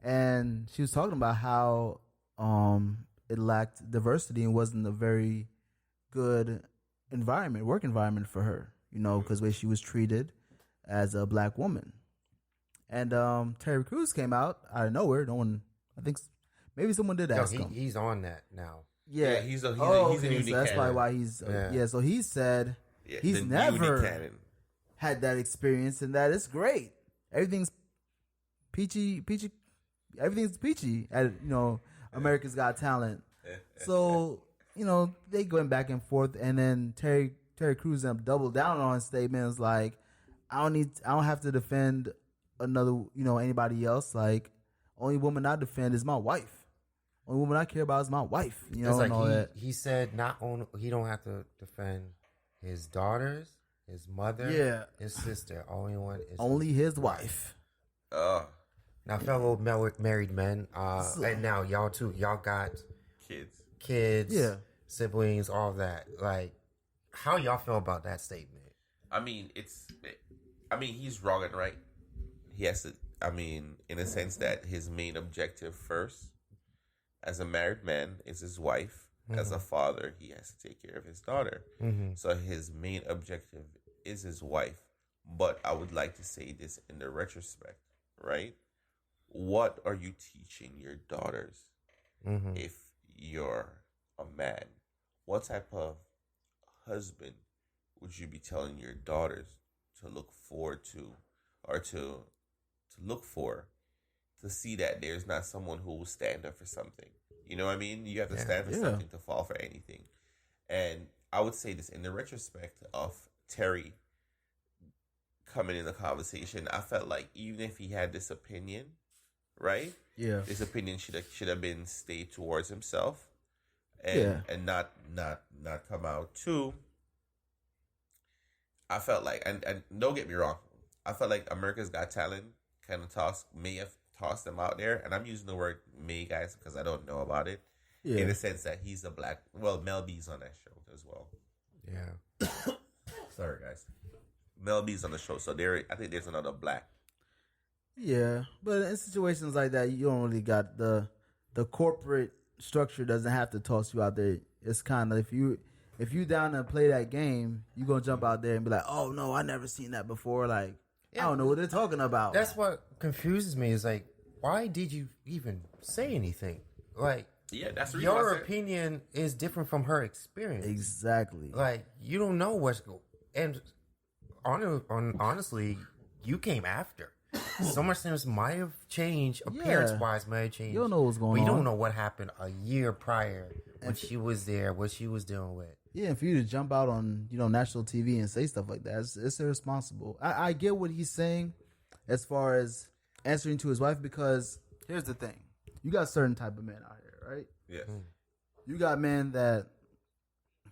And she was talking about how it lacked diversity and wasn't a very good work environment for her, you know, because the way she was treated as a black woman. And Terry Crews came out of nowhere. No one, I think maybe someone did ask him. He's on that now. Yeah, he's a unique so that's probably why he's so he said he's never had that experience and that it's great. Everything's peachy. Everything's peachy at America's Got Talent. So they going back and forth, and then Terry Crews doubled down on his statements like, I don't have to defend another anybody else. Like, only woman I defend is my wife. Only woman I care about is my wife. It's like he said he don't have to defend his daughters, his mother, his sister. Only his wife. Now, fellow married men, and now y'all too. Y'all got kids, siblings, all that. Like, how y'all feel about that statement? I mean, he's wrong and right. He has to. I mean, in a sense that his main objective first, as a married man, is his wife. Mm-hmm. As a father, he has to take care of his daughter. Mm-hmm. So his main objective is his wife. But I would like to say this in the retrospect, right? What are you teaching your daughters if you're a man? What type of husband would you be telling your daughters to look forward to, or to look for, to see that there's not someone who will stand up for something? You know what I mean? You have to stand for something to fall for anything. And I would say this in the retrospect of Terry coming in the conversation, I felt like even if he had this opinion, right? Yeah. This opinion should have been stayed towards himself and not come out too. I felt like, and don't get me wrong, I felt like America's Got Talent kind of may have tossed them out there, and I'm using the word may, guys, because I don't know about it. Yeah. In the sense that he's a black, Mel B's on that show as well. Yeah. Sorry, guys. Mel B's on the show, so I think there's another black. Yeah, but in situations like that, you don't really got the corporate structure doesn't have to toss you out there. It's kind of, if you down to play that game, you gonna jump out there and be like, oh no, I never seen that before. Like, I don't know what they're talking about. That's what confuses me. Is like, why did you even say anything? Like, that's the your opinion is different from her experience. Exactly. Like, you don't know what's going. And honestly, you came after. So much things might have changed, appearance-wise might have changed. You don't know what's going on. We don't know what happened a year prior when she was there, what she was dealing with. Yeah, and for you to jump out on national TV and say stuff like that, it's irresponsible. I get what he's saying as far as answering to his wife, because here's the thing: you got certain type of men out here, right? Yes. You got men that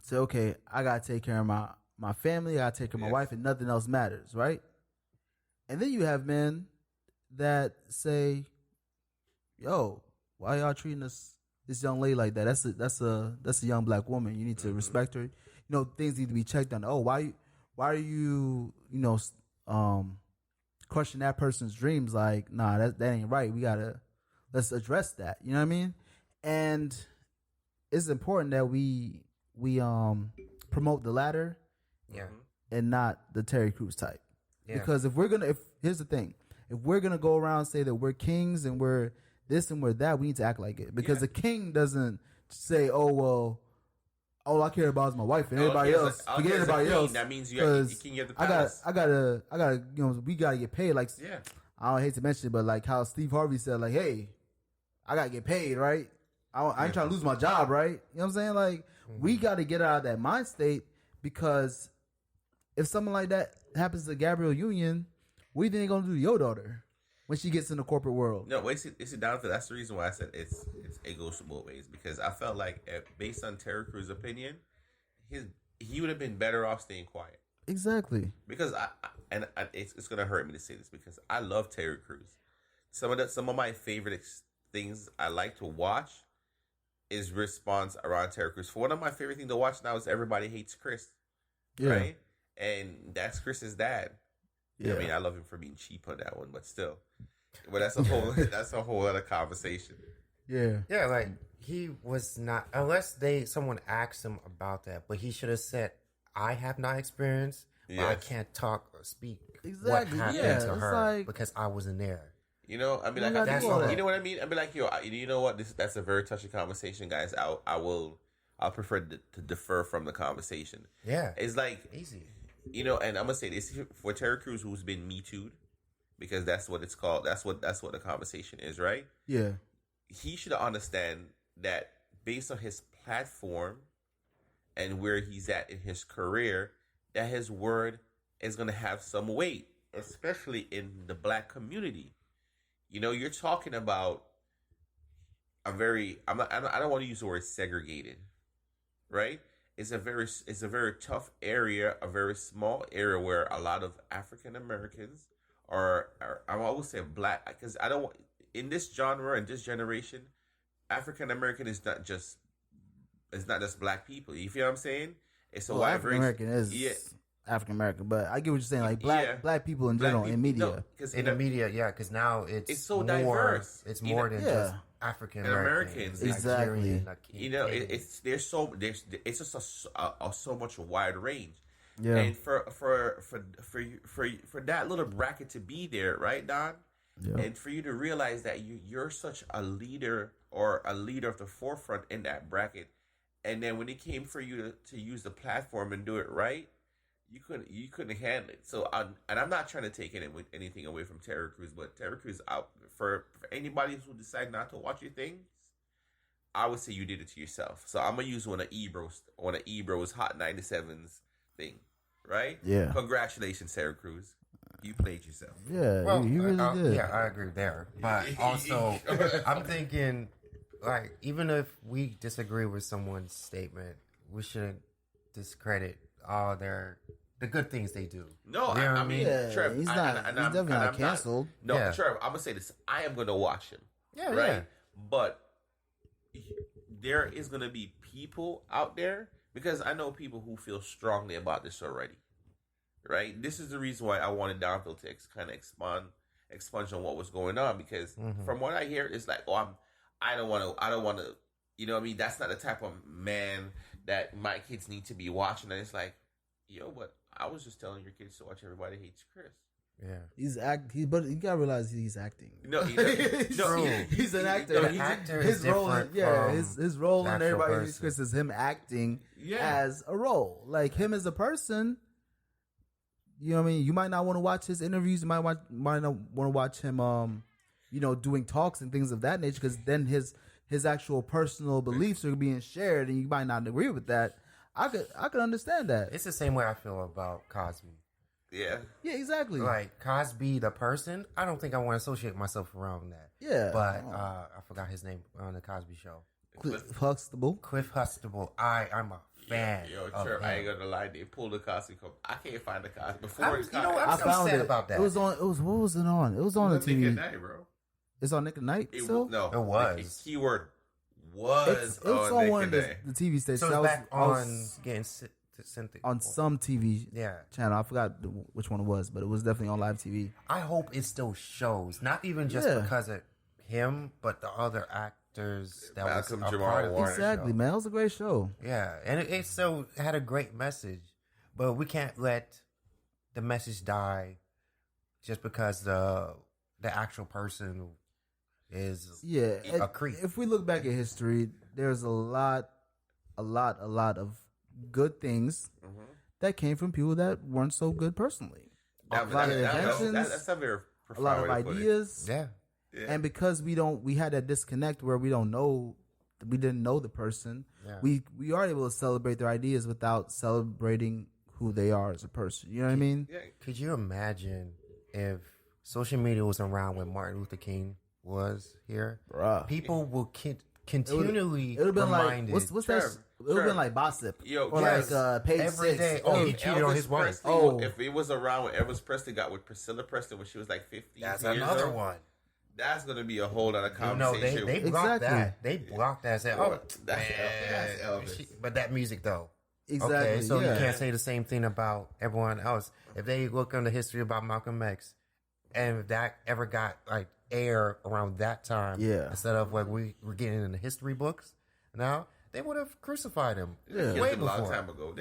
say, "Okay, I gotta take care of my family, I gotta take care of my wife, and nothing else matters," right? And then you have men that say, "Yo, why y'all treating this young lady like that? That's a young black woman. You need to respect her. Things need to be checked on. Oh, why are you crushing that person's dreams? Like, nah, that ain't right. Let's address that. You know what I mean? And it's important that we promote the latter, and not the Terry Crews type. Yeah. Because here's the thing, if we're gonna go around and say that we're kings and we're this and we're that, we need to act like it. Because the king doesn't say, "Oh well, all I care about is my wife and everybody else. Forget everybody else." That means you king of the palace. I gotta. We gotta get paid. Like, I don't hate to mention it, but like how Steve Harvey said, like, "Hey, I gotta get paid, right? I ain't trying to lose my job, right?" You know what I'm saying? Like, we gotta get out of that mind state, because if something like that happens to Gabrielle Union, what do you think they're gonna do to your daughter when she gets in the corporate world? No, wait, it's down to that's the reason why I said it goes both ways, because I felt like based on Terry Crews' opinion, he would have been better off staying quiet. Exactly. Because it's gonna hurt me to say this, because I love Terry Crews. Some of my favorite things I like to watch is response around Terry Crews. For one of my favorite things to watch now is Everybody Hates Chris. Yeah. Right? And that's Chris's dad. Yeah. I mean, I love him for being cheap on that one, but still. But that's a whole other conversation. Yeah. Yeah, like, he was not, unless someone asked him about that, but he should have said, I have not experienced, but I can't talk or speak what happened to her because I wasn't there. You know, I mean, like, you know what I mean? I'd be like, yo, you know what? That's a very touchy conversation, guys. I'll prefer to defer from the conversation. Yeah. It's like, easy. you know, and I'm gonna say this for Terry Crews, who's been Me Too'd, because that's what it's called. That's what the conversation is, right? Yeah. He should understand that based on his platform and where he's at in his career, that his word is gonna have some weight, especially in the black community. You know, you're talking about a very I don't want to use the word segregated, right? It's a very tough area, a very small area where a lot of African Americans are I always say black, because I don't want, in this genre and this generation, African American is not just black people. You feel what I'm saying? It's a wide African American is African American, but I get what you're saying. Like black people in general in media. No, in the media, because now it's so more diverse. It's more than just African Americans. Exactly. You know, it's just so much wide range. Yeah. And for that little bracket to be there, right, Don? Yeah. And for you to realize that you're such a leader, or a leader of the forefront in that bracket, and then when it came for you to use the platform and do it right, you couldn't handle it. So I'm not trying to take anything away from Terry Crews, but Terry Crews, out for anybody who decide not to watch your things, I would say you did it to yourself. So I'm gonna use one of Ebro's Hot 97's thing, right? Yeah. Congratulations, Terry Crews. You played yourself. Yeah, well, you really did. Yeah, I agree there. But also, I'm thinking, like, even if we disagree with someone's statement, we shouldn't discredit all the good things they do. No, you know I mean, yeah, Trev, he's definitely not canceled. Trev, I'm gonna say this. I am gonna watch him. Yeah, right. Yeah. But there is gonna be people out there, because I know people who feel strongly about this already. Right. This is the reason why I wanted Downfield to kind of expunge on what was going on, because from what I hear, it's like, I don't want to. You know what I mean? That's not the type of man that my kids need to be watching. And it's like, but I was just telling your kids to watch Everybody Hates Chris. Yeah, but you gotta realize he's acting. No, he's an actor. The actor his is role, different. his role in Everybody Hates Chris is him acting as a role. Like, him as a person. You know what I mean? You might not want to watch his interviews. You might not want to watch him, doing talks and things of that nature, because then his actual personal beliefs are being shared, and you might not agree with that. I could understand that. It's the same way I feel about Cosby. Yeah. Yeah, exactly. Like, Cosby, the person, I don't think I want to associate myself around that. Yeah. But I forgot his name on the Cosby Show. Cliff Huxtable. I'm a fan. Yo, Trev, I ain't gonna lie. They pulled the Cosby Cup. I can't find the Cosby. I'm so sad about that. It was on. What was it on? It was on the TV. Nick at Night, bro. It's on Nick at Night still? No, it was. The keyword was it's on one of the TV stations. So it's back on getting sent on some TV channel. I forgot which one it was, but it was definitely on live TV. I hope it still shows, not even just because of him, but the other actors that Malcolm was a Jamal part of Warner. Exactly, man. It was a great show. Yeah, and it still had a great message, but we can't let the message die just because the actual person is a creep. If we look back at history, there's a lot of good things that came from people that weren't so good personally. A lot of inventions, that's a very a lot of ideas. Yeah. And because we had that disconnect where we didn't know the person, we are able to celebrate their ideas without celebrating who they are as a person. You know what I mean? Yeah. Could you imagine if social media was around when Martin Luther King was here? Bruh. People will continually it would have been reminded. Like what's that? It would have been like Gossip. Or like Page every 6. day. Oh, he cheated on his wife. If it was around when Elvis Presley got with Priscilla Presley when she was like 50. That's another one. That's going to be a whole other conversation. They blocked that. They blocked that. Said, that's Elvis. But that music, though. Exactly. Okay, so you can't say the same thing about everyone else. If they look on the history about Malcolm X, and if that ever got like air around that time, instead of what we were getting in the history books now, they would have crucified him way before. A long time ago.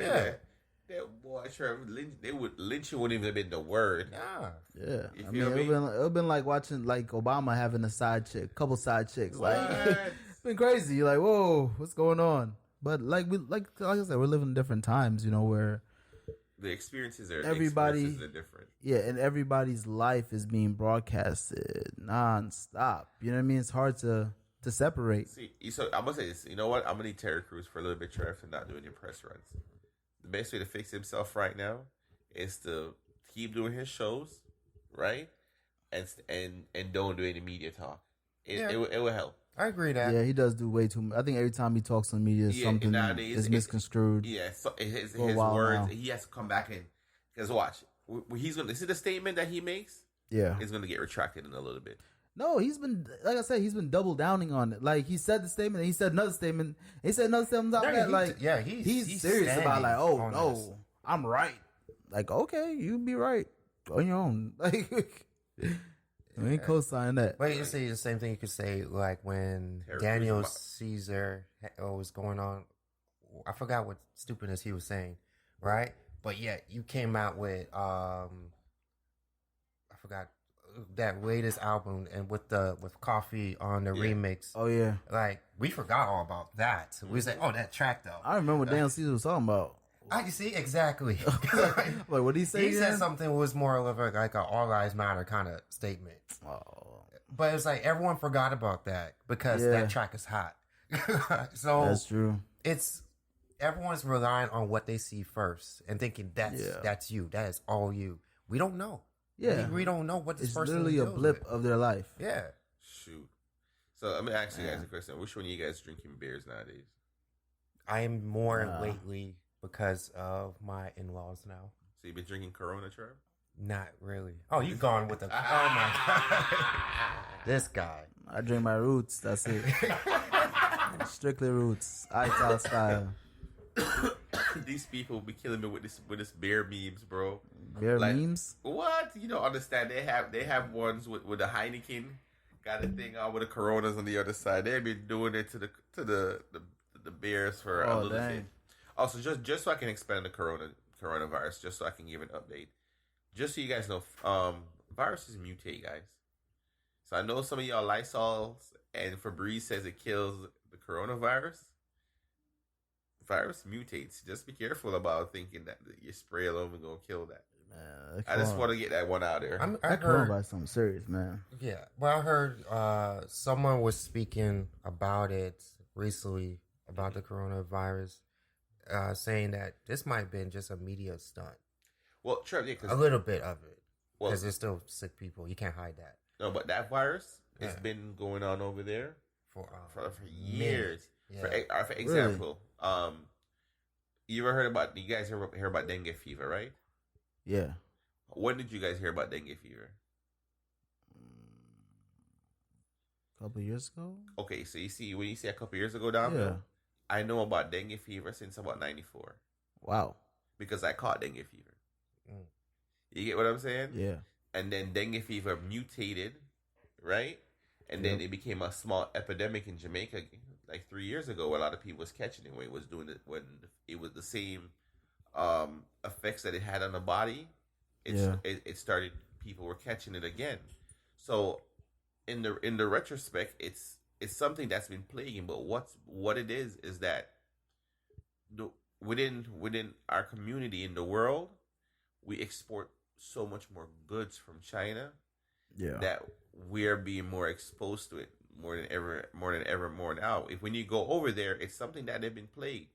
Boy, sure, lynching wouldn't even have been the word. Yeah. I mean, it would have been like watching like Obama having a couple side chicks. Like, it's been crazy. You're like, whoa, what's going on? But like I said, we're living in different times, where the experiences are different. Yeah, and everybody's life is being broadcasted nonstop. You know what I mean? It's hard to separate. See, so I'm gonna say this. You know what? I'm gonna need Terry Crews for a little bit, Trev, for not doing your press runs. The best way to fix himself right now is to keep doing his shows, right? And don't do any media talk. It will help. I agree that. Yeah, he does do way too much. I think every time he talks on media, something is misconstrued. Yeah, so his words, now. He has to come back in. Because watch, he's going to see the statement that he makes. Yeah. It's going to get retracted in a little bit. No, he's been, like I said, he's been double downing on it. Like, he said the statement, and he said another statement. He said another statement. He's serious about, like, oh, no, I'm right. Like, okay, you be right on your own. Like, we ain't co-signing that. But you see the same thing you could say, like, when Daniel Caesar was going on. I forgot what stupidness he was saying, right? But yeah, you came out with, I forgot that latest album and with Coffee on the remix. Oh yeah, like we forgot all about that. We was like, oh, that track though. I remember what Daniel Caesar was talking about. I see exactly. Like, what did he say? He said something was more of like a all lives matter kind of statement. Oh. But it's like everyone forgot about that because that track is hot. So that's true. It's everyone's relying on what they see first and thinking that's you. That is all you. We don't know. Yeah, we don't know what this person. It's literally a blip of their life. Yeah. Shoot. So let me ask you guys a question. Which one of you guys drinking beers nowadays? I am more lately because of my in-laws now. So you've been drinking Corona, Trev? Not really. Oh, you gone with the... Oh, my God. This guy. I drink my roots. That's it. Strictly roots. Ital style. These people be killing me with this beer memes, bro. Beer memes? What? You don't understand. They have ones with the Heineken. Got a thing on with the Coronas on the other side. They've been doing it to the beers for a little bit. Also, just so I can expand the coronavirus, just so I can give an update. Just so you guys know, viruses mutate, guys. So I know some of y'all Lysols and Febreze says it kills the coronavirus. Virus mutates. Just be careful about thinking that your spray alone is going to kill that. Man, I just want to get that one out there. I heard about something serious, man. Yeah. Well, I heard someone was speaking about it recently, about the coronavirus, saying that this might have been just a media stunt. Well, Trev, a little bit of it. Because there's still sick people. You can't hide that. No, but that virus has been going on over there for years. Yeah. For example, really? You ever heard about? You guys hear about dengue fever, right? Yeah. When did you guys hear about dengue fever? A couple years ago. Okay, so when you say a couple years ago, down I know about dengue fever since about '94. Wow. Because I caught dengue fever. Mm. You get what I'm saying? Yeah. And then dengue fever mutated, right? And then it became a small epidemic in Jamaica like 3 years ago. A lot of people was catching it when it was doing it, when it was the same effects that it had on the body. It started, people were catching it again. So in the retrospect, it's something that's been plaguing. But what it is that within our community in the world, we export so much more goods from China that we're being more exposed to it more than ever more now. When you go over there, it's something that they've been plagued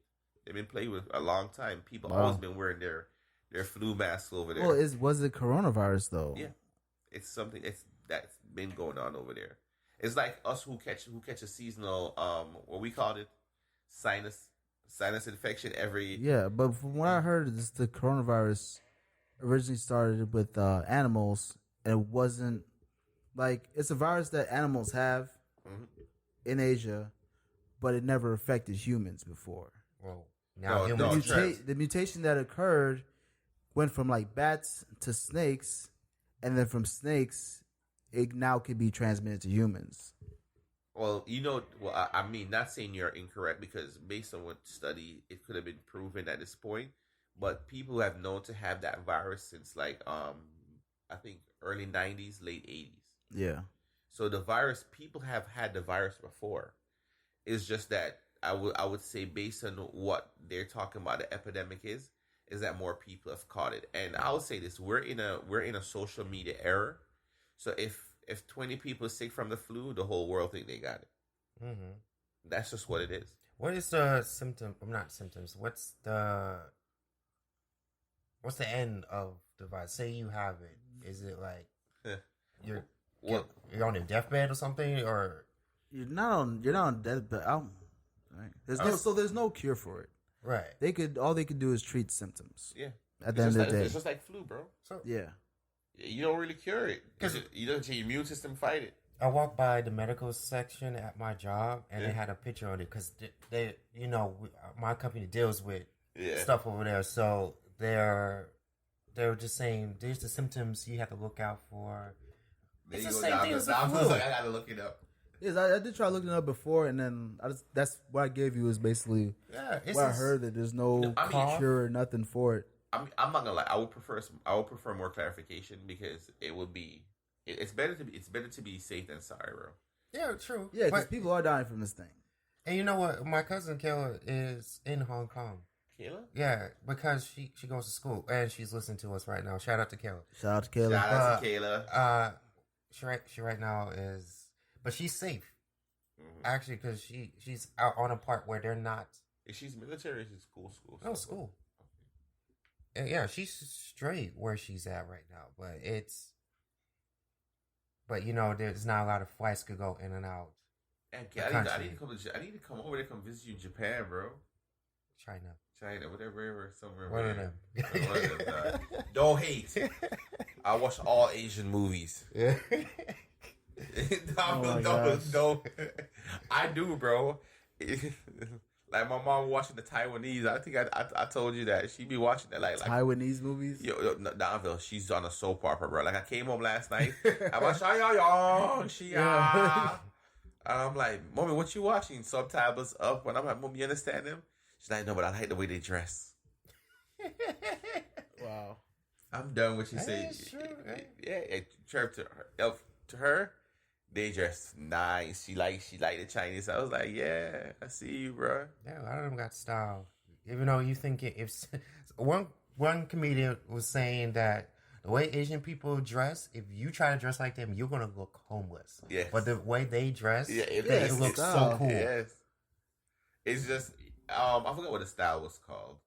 with a long time. People always been wearing their flu masks over there. Well, was it coronavirus though? Yeah, it's something that's been going on over there. It's like us who catch a seasonal what we called it, sinus infection every. Yeah, but from what I heard, the coronavirus originally started with animals, and it wasn't like it's a virus that animals have in Asia, but it never affected humans before. Well, now the mutation that occurred went from like bats to snakes, and then from snakes, it now could be transmitted to humans. Well, I mean, not saying you're incorrect, because based on what study, it could have been proven at this point. But people have known to have that virus since like I think early 90s, late 80s. Yeah. So the virus, people have had the virus before. It's just that I would say, based on what they're talking about, the epidemic is is that more people have caught it. And I'll say this: we're in a social media era. So if 20 people are sick from the flu, the whole world think they got it. Mm-hmm. That's just what it is. What is the symptom? Not symptoms. What's the end of the virus? Say you have it. Is it like you're on a deathbed or something, or you're not on deathbed? Right. There's no cure for it. Right. All they could do is treat symptoms. Yeah. At the end of the day, it's just like flu, bro. So yeah. You don't really cure it because you don't let your immune system fight it. I walked by the medical section at my job, and they had a picture on it because they my company deals with stuff over there. So they were just saying these are the symptoms you have to look out for. It's the same thing as the flu. I gotta look it up. Yes, I did try looking it up before, and then that's what I gave you is basically what I heard, that there's no cure or nothing for it. I'm not gonna lie. I would prefer more clarification because it would be. It's better to be safe than sorry, bro. Yeah, true. Yeah, because people are dying from this thing. And you know what? My cousin Kayla is in Hong Kong. Kayla? Yeah, because she goes to school and she's listening to us right now. Shout out to Kayla. Shout out to Kayla. She right now is, but she's safe. Mm-hmm. Actually, because she's out on a part where they're not. Is she's military? Or is she school? No, school. Okay. And yeah, she's straight where she's at right now, but you know, there's not a lot of flights could go in and out. I need to come over there, come visit you in Japan, bro. China, whatever, somewhere. One of them. Don't hate. I watch all Asian movies. Yeah. Don't. I do, bro. Like my mom watching the Taiwanese. I think I told you that she be watching that like Taiwanese movies. Yo, Donville, she's on a soap opera, bro. Like I came home last night. I'm like, I'm like, Mommy, what you watching? Subtitles up. When I'm like, Mom, you understand them? She's like, no, but I like the way they dress. Wow. I'm done with you say. Yeah, to her, they dress nice. She like the Chinese. I was like, yeah, I see you, bro. Yeah, a lot of them got style. Even though you think if one comedian was saying that the way Asian people dress, if you try to dress like them, you're gonna look homeless. Yes. But the way they dress, it looks so cool. Yes. It's just I forgot what the style was called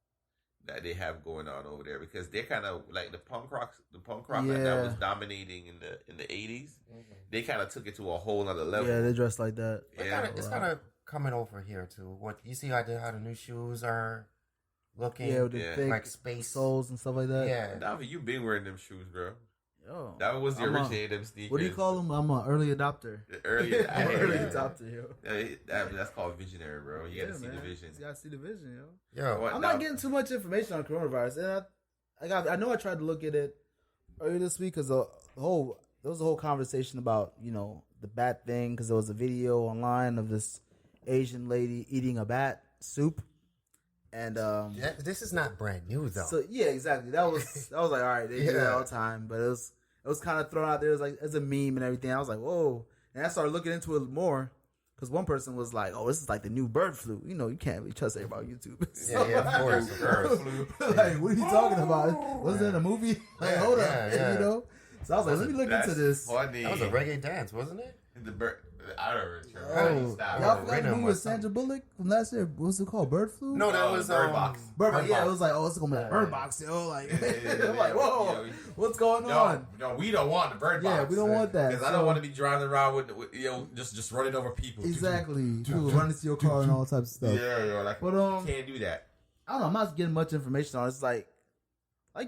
that they have going on over there, because they're kind of like the punk rock that was dominating in the 80s. Mm-hmm. They kind of took it to a whole other level. Yeah, they dress like that. It's kind of coming over here too. What you see, how the new shoes are looking, with the thick like space soles and stuff like that. Yeah, now you've been wearing them shoes, bro. Yo, that was the originator them sneakers. What do you call them? I'm an early adopter. Early adopter, yo. That's called visionary, bro. You gotta see the vision. You gotta see the vision, yo. I'm not getting too much information on coronavirus, and I know I tried to look at it earlier this week because there was a whole conversation about the bat thing, because there was a video online of this Asian lady eating a bat soup. And this is not brand new though. So yeah, exactly. That was like, all right, they do that all the time, but it was kind of thrown out there as a meme and everything. I was like, whoa, and I started looking into it more, because one person was like, oh, this is like the new bird flu. You can't really trust everybody on YouTube. Of course, bird flu. Like, what are you talking about? Was it in a movie? Like, hold up, So I was like, let me look into this. Funny. That was a reggae dance, wasn't it? The bird. I don't remember. Y'all forgot the movie with Sandra Bullock from last year. What was it called? Bird flu? No, that was Bird Box. Bird Box. Yeah, it was like, it's gonna be like Bird Box, yo. Like, I'm like, whoa, what's going on? No, we don't want the Bird Box. Yeah, we don't want that. Because I don't want to be driving around with just running over people. Exactly. People running to your car and all types of stuff. Yeah, but can't do that. I don't know. I'm not getting much information on it. It's like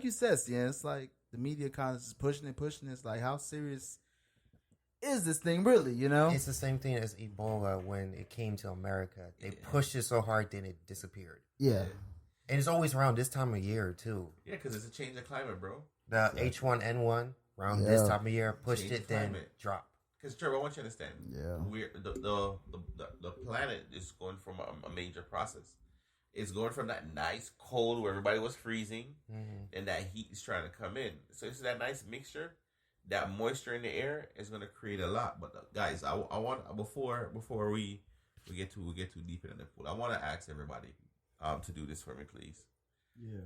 you said, Sian, it's like the media kind of just pushing it. It's like, how serious is this thing really, It's the same thing as Ebola when it came to America. They pushed it so hard, then it disappeared. Yeah. And it's always around this time of year, too. Yeah, because it's a change of climate, bro. The H1N1, around this time of year, pushed it, then dropped. Because, Trevor, I want you to understand. Yeah. The planet is going from a major process. It's going from that nice cold where everybody was freezing, and that heat is trying to come in. So it's that nice mixture. That moisture in the air is going to create a lot. But guys, I want before we get too deep into the pool, I want to ask everybody to do this for me, please.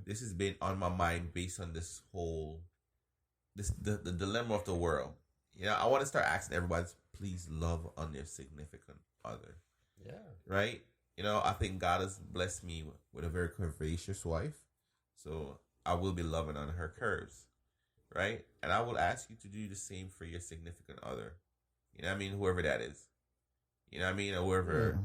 This has been on my mind based on this whole the dilemma of the world. You know, I want to start asking everybody, please love on their significant other. Yeah. Right? You know, I think God has blessed me with a very curvaceous wife. So I will be loving on her curves. Right? And I will ask you to do the same for your significant other. You know what I mean? Whoever that is. You know what I mean? Or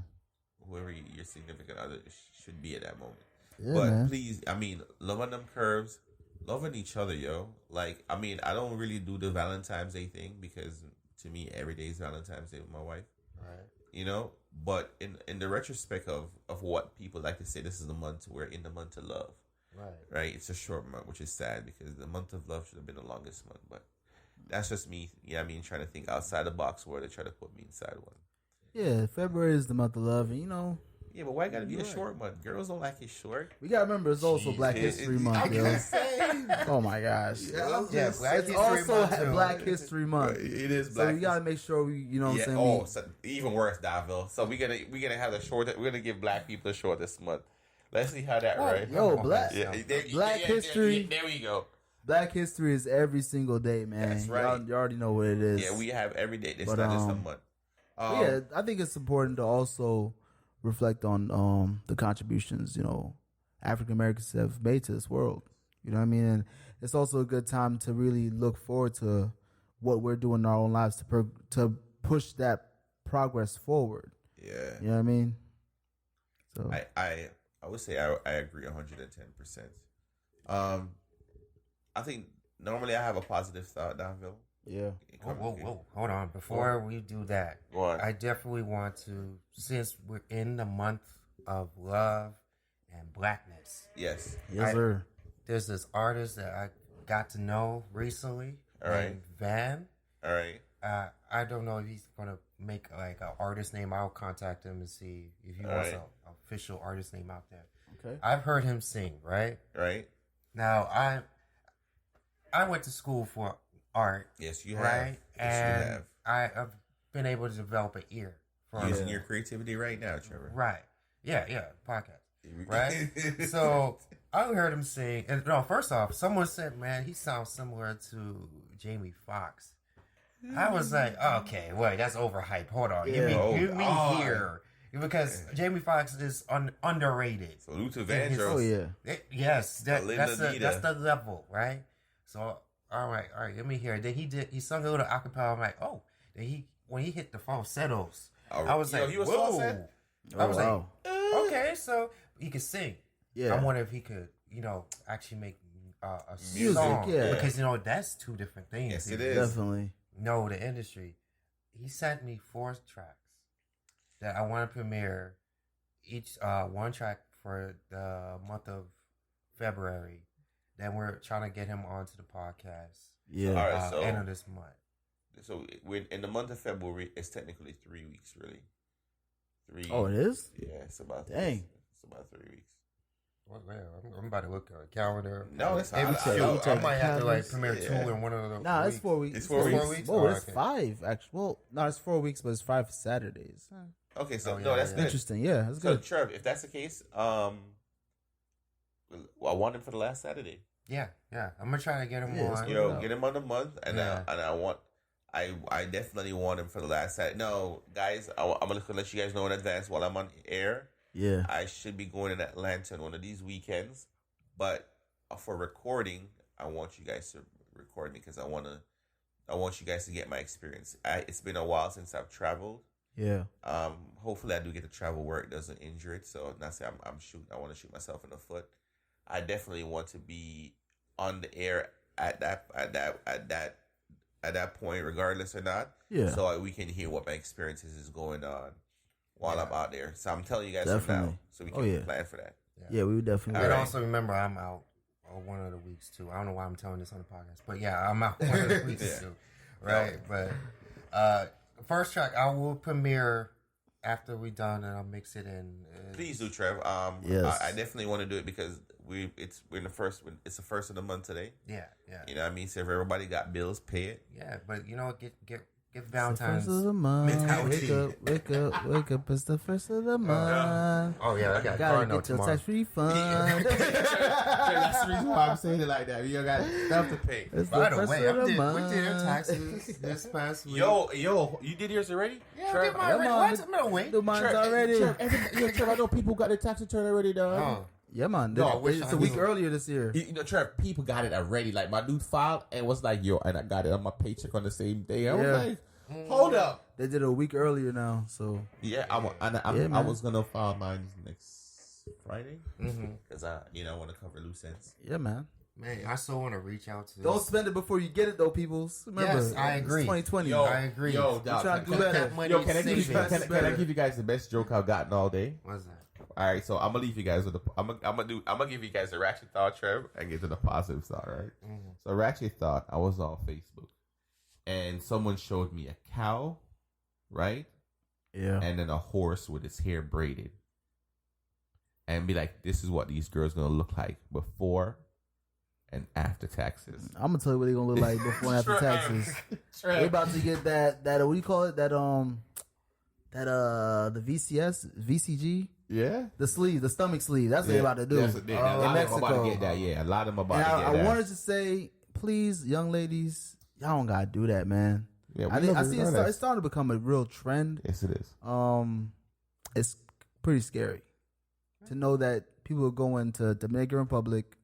whoever your significant other should be at that moment. Yeah, but man. please, I mean, love on them curves. Loving each other, yo. Like, I mean, I don't really do the Valentine's Day thing because to me, every day is Valentine's Day with my wife. Right. You know? But in the retrospect of what people like to say, this is the month, we're in the month of love. Right? It's a short month, which is sad because the month of love should have been the longest month. But that's just me, you know what I mean, trying to think outside the box where they try to put me inside one. Yeah, February is the month of love, and you know. Yeah, but why gotta be a short month? Girls don't like it short. We gotta remember it's also Black History Month, yo. Oh my gosh. Black it's History also Month Black History Month. It is Black. So we gotta make sure we, you know what I'm saying. Oh, so even worse, Davil. So we're gonna have the short. We're gonna give Black people a short this month. Let's see how that right. Yo, Black History. There we go. Black History is every single day, man. That's right. You already know what it is. Yeah, we have every day. It's not just a month. Yeah, I think it's important to also reflect on the contributions, you know, African Americans have made to this world. You know what I mean? And it's also a good time to really look forward to what we're doing in our own lives to push that progress forward. Yeah. You know what I mean? So I would say I agree 110%. I think normally I have a positive thought, Danville. Yeah. Whoa. Hold on. Before we do that, I definitely want to, since we're in the month of love and blackness. Yes, sir. There's this artist that I got to know recently. All right. Named Van. All right. I don't know if he's going to make like an artist name. I'll contact him and see if he wants an official artist name out there. Okay. I've heard him sing, right? Right. Now, I went to school for art. Yes, you have. Right? Yes, you have. I've been able to develop an ear. Using your creativity right now, Trevor. Right. Yeah, podcast. Right? So I heard him sing. And no, first off, someone said, man, he sounds similar to Jamie Foxx. I was like, okay, wait, that's overhyped. Hold on. Yeah. Give me here. Because Jamie Foxx is underrated. Salute to Vandross. Yes, that's the level, right? So, all right, let me hear it. Then he sung a little acapella. I'm like, oh. Then when he hit the falsettos, I was like, whoa. I was like, okay, so he could sing. Yeah. I wonder if he could, actually make a music, song. yeah. Because, that's two different things. Yes, it is. Definitely. No, the industry. He sent me 4 tracks that I want to premiere each one track for the month of February. Then we're trying to get him onto the podcast. Yeah. All right, so end of this month. So in the month of February, it's technically 3 weeks, really. 3. Oh, it is? Yeah, it's about. Dang. It's about 3 weeks. Well, I'm about to look at a calendar. No, it's I might have to premiere 2 in one of the. Nah, it's 4 weeks. It's 4 weeks. Oh, it's 5 actually. Well, no, it's 4 weeks, but it's 5 Saturdays. Okay, so that's good. Interesting. Yeah, that's so good. Trev, if that's the case, I want him for the last Saturday. Yeah. I'm gonna try to get him on. Get him on the month, and I definitely want him for the last Saturday. No, guys, I'm gonna let you guys know in advance while I'm on air. Yeah, I should be going in Atlanta on one of these weekends, but for recording, I want you guys to record me because I want you guys to get my experience. It's been a while since I've traveled. Yeah. Hopefully I do get to travel where it doesn't injure it. So not say I'm shooting. I want to shoot myself in the foot. I definitely want to be on the air at that point, regardless or not. Yeah. So we can hear what my experiences is going on while I'm out there. So I'm telling you guys from now, so we can plan for that. Yeah, we would definitely. And also remember, I'm out one of the weeks too. I don't know why I'm telling this on the podcast, but yeah, I'm out one of the weeks too. Right, but first track I will premiere after we done, and I'll mix it in. Please do, Trev. Yes. I definitely want to do it because we're in the first. It's the first of the month today. Yeah. You know what I mean? So if everybody got bills, pay it. Yeah, but get Get Valentine's first of the month. mentality. Wake up. It's the first of the month. Oh yeah, I got gotta get your tax refund. That's the reason why I'm saying it like that. You got stuff to pay. By the way, we did our taxes this past week. Yo, you did yours already? Yeah, I did mine already. What? I'm gonna wait. Do mine already. Trev, I know people got their tax return already, dog. Oh. Yeah, man. No, it's a week earlier this year. You know, Trev, people got it already. Like, my dude filed and was like, yo, and I got it on my paycheck on the same day. I was like, hold up. They did it a week earlier now, so. Yeah, I was going to file mine next Friday. Because I want to cover loose ends. Yeah, man. Man, I still want to reach out to. Don't spend it before you get it, though, peoples. Remember, yes, I agree. It's 2020. Yo, I agree. Yo, dog, trying to do better. Yo, can I give you guys the best joke I've gotten all day? What's that? All right, so I'm gonna leave you guys with I'm gonna give you guys a ratchet thought, Trev, and get to the positive thought. Right. So ratchet thought. I was on Facebook, and someone showed me a cow, right? Yeah. And then a horse with its hair braided, and be like, "This is what these girls gonna look like before and after taxes." I'm gonna tell you what they're gonna look like before and after taxes. They about to get that what do you call it? The VCG. Yeah, the stomach sleeve. That's what they're about to do. A lot of them about to get that. Yeah, a lot of them about to get that. I wanted to say, please, young ladies, y'all don't gotta do that, man. Yeah, I see it's starting to become a real trend. Yes, it is. It's pretty scary to know that people are going to Dominican Republic,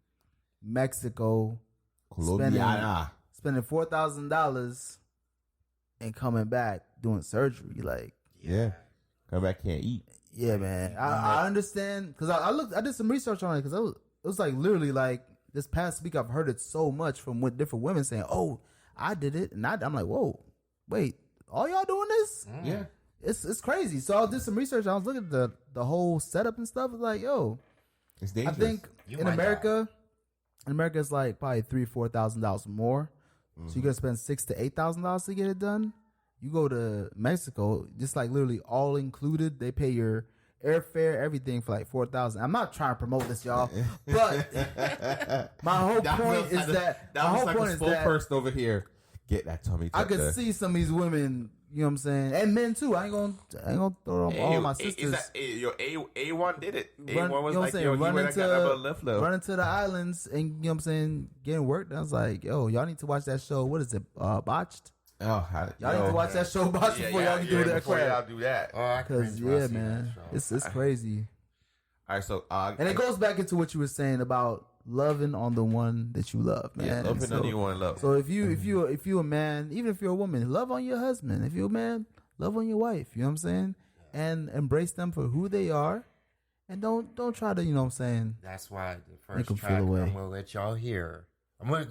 Mexico, Colombia, spending $4,000 and coming back doing surgery. Like, yeah, come back can't eat. Yeah, man. I understand because I did some research on it because it was like literally like this past week I've heard it so much from different women saying, "Oh, I did it," and I'm like, "Whoa, wait, all y'all doing this?" Yeah, it's crazy. So I did some research. I was looking at the whole setup and stuff. It's like, yo, it's dangerous. I think in America, it's like probably $3,000-$4,000 more. So you're gonna spend $6,000 to $8,000 to get it done. You go to Mexico, just like literally all included. They pay your airfare, everything for like $4,000. I'm not trying to promote this, y'all, but my whole point is that my whole point is that person over here get that tummy. I could see some of these women, you know what I'm saying, and men too. I ain't gonna throw all my sisters. Your A1 did it. A1 was like, yo, run into the islands and you know what I'm saying, getting work. I was like, yo, y'all need to watch that show. What is it? Botched. Oh, y'all need to watch that show before y'all can do that. Before y'all do that, because man, it's crazy. All right, so and it goes back into what you were saying about loving on the one that you love, man. Yeah, loving on the one you love. So if you a man, even if you're a woman, love on your husband. If you're a man, love on your wife. You know what I'm saying? And embrace them for who they are, and don't try to, you know what I'm saying. That's why the first track I'm gonna let y'all hear. we're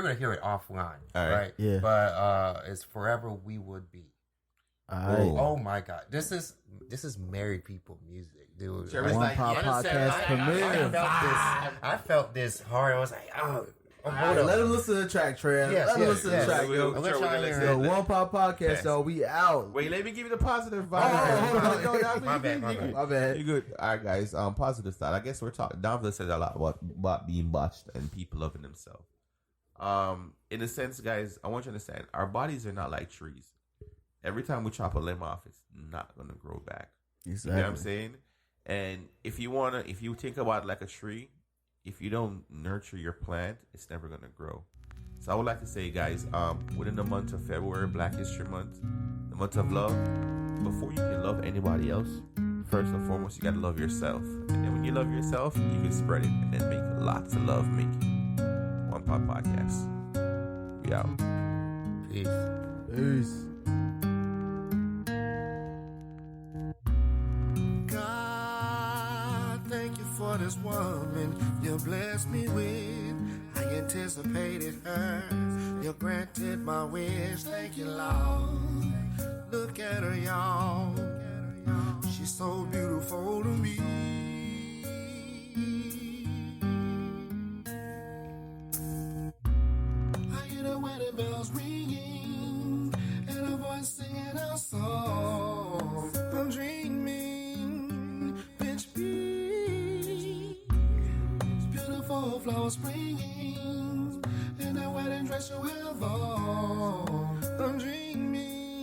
gonna hear it offline, right? Yeah. But it's Forever We Would Be. Oh my God, this is married people music, dude. One Pop Podcast premiere. I felt this hard. I was like, let him listen to the track, Trev. Let him listen to the track, yo. One Pop Podcast, y'all. We out. Wait, let me give you the positive vibe. My bad. You good? All right, guys. Positive side. I guess we're talking. Donald said a lot about being botched and people loving themselves. In a sense, guys, I want you to understand, our bodies are not like trees. Every time we chop a limb off, it's not gonna grow back. Exactly. You know what I'm saying? And if you think about it like a tree, if you don't nurture your plant, it's never gonna grow. So I would like to say, guys, within the month of February, Black History Month, the month of love, before you can love anybody else, first and foremost, you gotta love yourself. And then when you love yourself, you can spread it and then make lots of love making. One Pop Podcast. We out. Peace. For this woman you blessed me with, I anticipated her. You granted my wish. Thank you, Lord. Look at her, y'all. She's so beautiful to me. I hear the wedding bells ringing and a voice singing a song. I'm dreaming, bitch, flowers springing in that wedding dress you have on. I'm dreaming.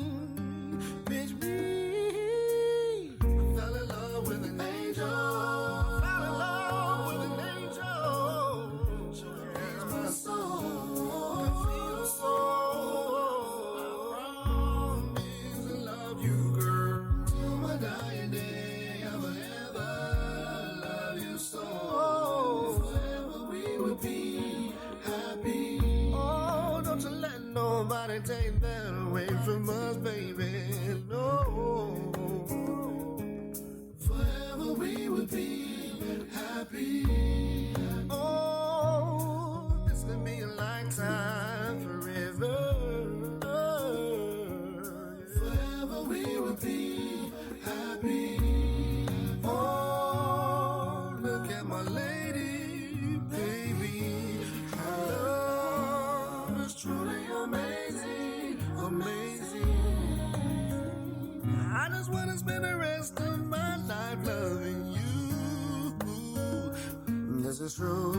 baby. Our love is truly amazing, amazing. I just wanna spend the rest of my life loving you. This is true.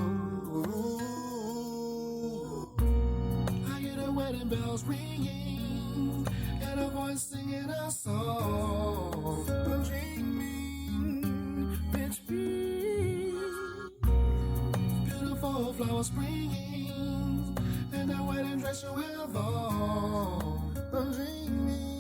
I hear the wedding bells ringing, and a voice singing a song. I'm dreaming, bitch, beautiful flowers springing, and that wedding dress you have on. I'm dreaming.